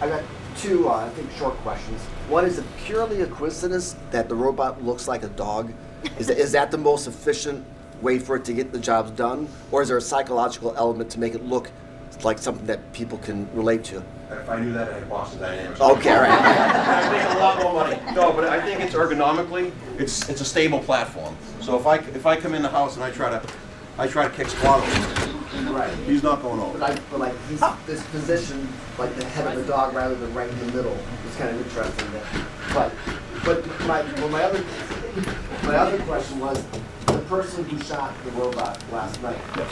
I got two, I think, short questions. One, is it purely a coincidence that the robot looks like a dog? Is that the most efficient way for it to get the jobs done? Or is there a psychological element to make it look like something that people can relate to? If I knew that, I'd Boston Dynamics. Okay, all right. I'd make a lot more money. No, but I think it's ergonomically, it's a stable platform. So if I come in the house and I try to kick squat over, Right. he's not going over. But like he's this position, like the head of the dog rather than right in the middle. It's kind of interesting. But my other question was, the person who shot the robot last night. Yes.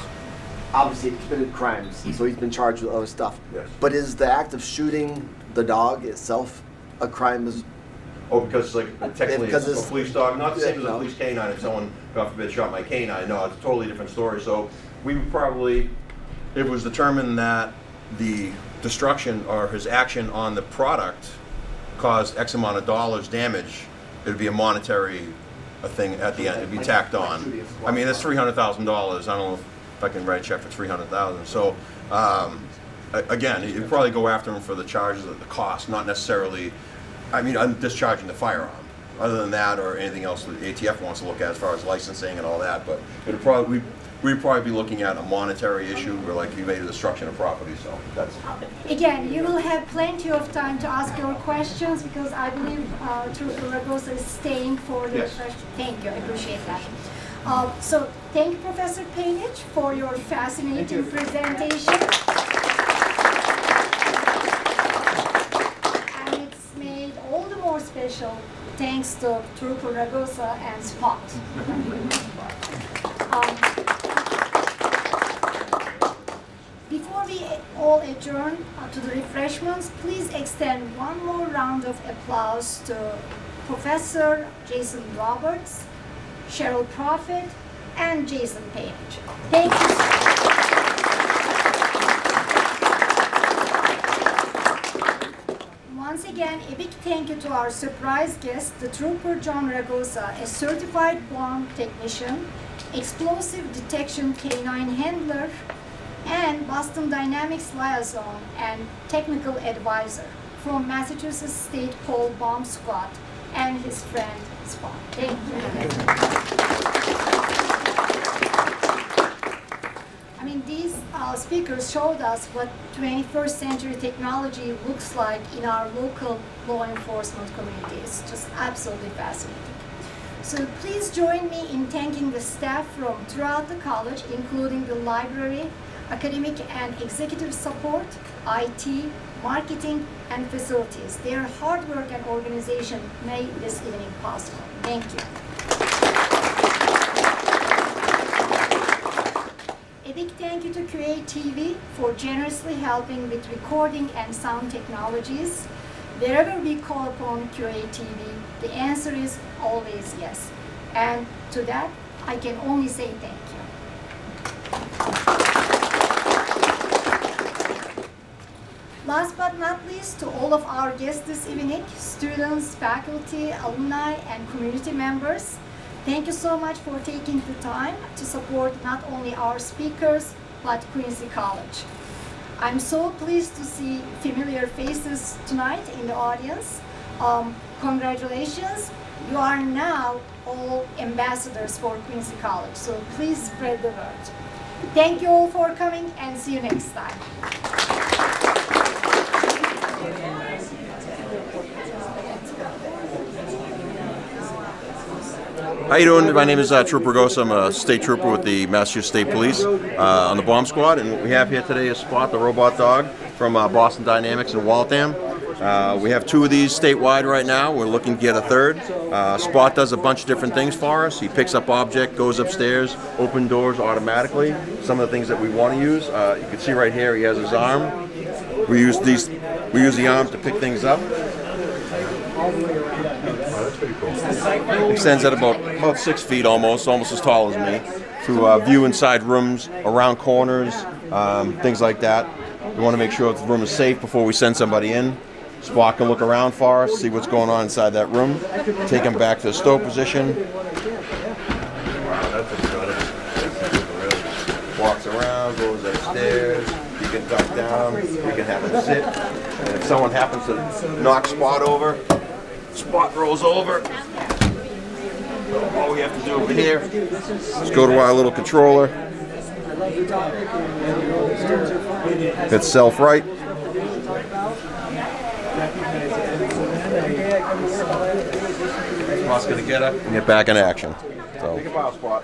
Obviously committed crimes, so he's been charged with other stuff. Yes. But is the act of shooting the dog itself a crime? Oh, because technically Because it's a police dog, not the same as a no. police canine. If someone, God forbid, shot my canine, no, it's a totally different story. So we would probably, if it was determined that the destruction or his action on the product caused X amount of dollars damage, it would be a monetary thing at the end. It'd be tacked on. I mean, that's $300,000. I don't know if I can write a check for $300,000. So again, you'd probably go after him for the charges of the cost, not necessarily. I mean, I'm discharging the firearm. Other than that, or anything else that the ATF wants to look at as far as licensing and all that, but we'd probably be looking at a monetary issue or like evaded destruction of property. So that's. Again, you will have plenty of time to ask your questions because I believe Trooper Ragosa is staying for the Yes. Thank you, I appreciate that. So thank you, Professor Paynich, for your fascinating presentation. And it's made all the more special thanks to Trooper Ragosa and Spot. Before we all adjourn to the refreshments, please extend one more round of applause to Professor Jason Roberts, Cheryl Proffitt, and Jason Paynich. Thank you so much. Once again, a big thank you to our surprise guest, the Trooper John Ragosa, a certified bomb technician, explosive detection canine handler, and Boston Dynamics liaison and technical advisor from Massachusetts State Pole Bomb Squad and his friend Spot. Thank you. I mean, these speakers showed us what 21st century technology looks like in our local law enforcement communities. Just absolutely fascinating. So please join me in thanking the staff from throughout the college, including the library, academic and executive support, IT, marketing, and facilities. Their hard work and organization made this evening possible. Thank you. A big thank you to QA TV for generously helping with recording and sound technologies. Wherever we call upon QA TV, the answer is always yes. And to that, I can only say thank you. Last but not least, to all of our guests this evening, students, faculty, alumni, and community members, thank you so much for taking the time to support not only our speakers, but Quincy College. I'm so pleased to see familiar faces tonight in the audience. Congratulations, you are now all ambassadors for Quincy College, so please spread the word. Thank you all for coming, and see you next time. How you doing? My name is Trooper Ragosa. I'm a state trooper with the Massachusetts State Police on the bomb squad, and what we have here today is Spot, the robot dog from Boston Dynamics in Waltham. We have 2 of these statewide right now. We're looking to get a 3rd. Spot does a bunch of different things for us. He picks up object, goes upstairs, open doors automatically. Some of the things that we want to use. You can see right here he has his arm. We use the arms to pick things up. Extends at about 6 feet almost as tall as me, to view inside rooms, around corners, things like that. We want to make sure that the room is safe before we send somebody in. Spot can look around for us, see what's going on inside that room, take him back to the stow position. Wow, that's good. Walks around, goes upstairs, you can duck down, you can have him sit, and if someone happens to knock Spot over, Spot rolls over. All we have to do over here is go to our little controller, hit self right. Spot's going to get up and get back in action. So. Take a bow, Spot.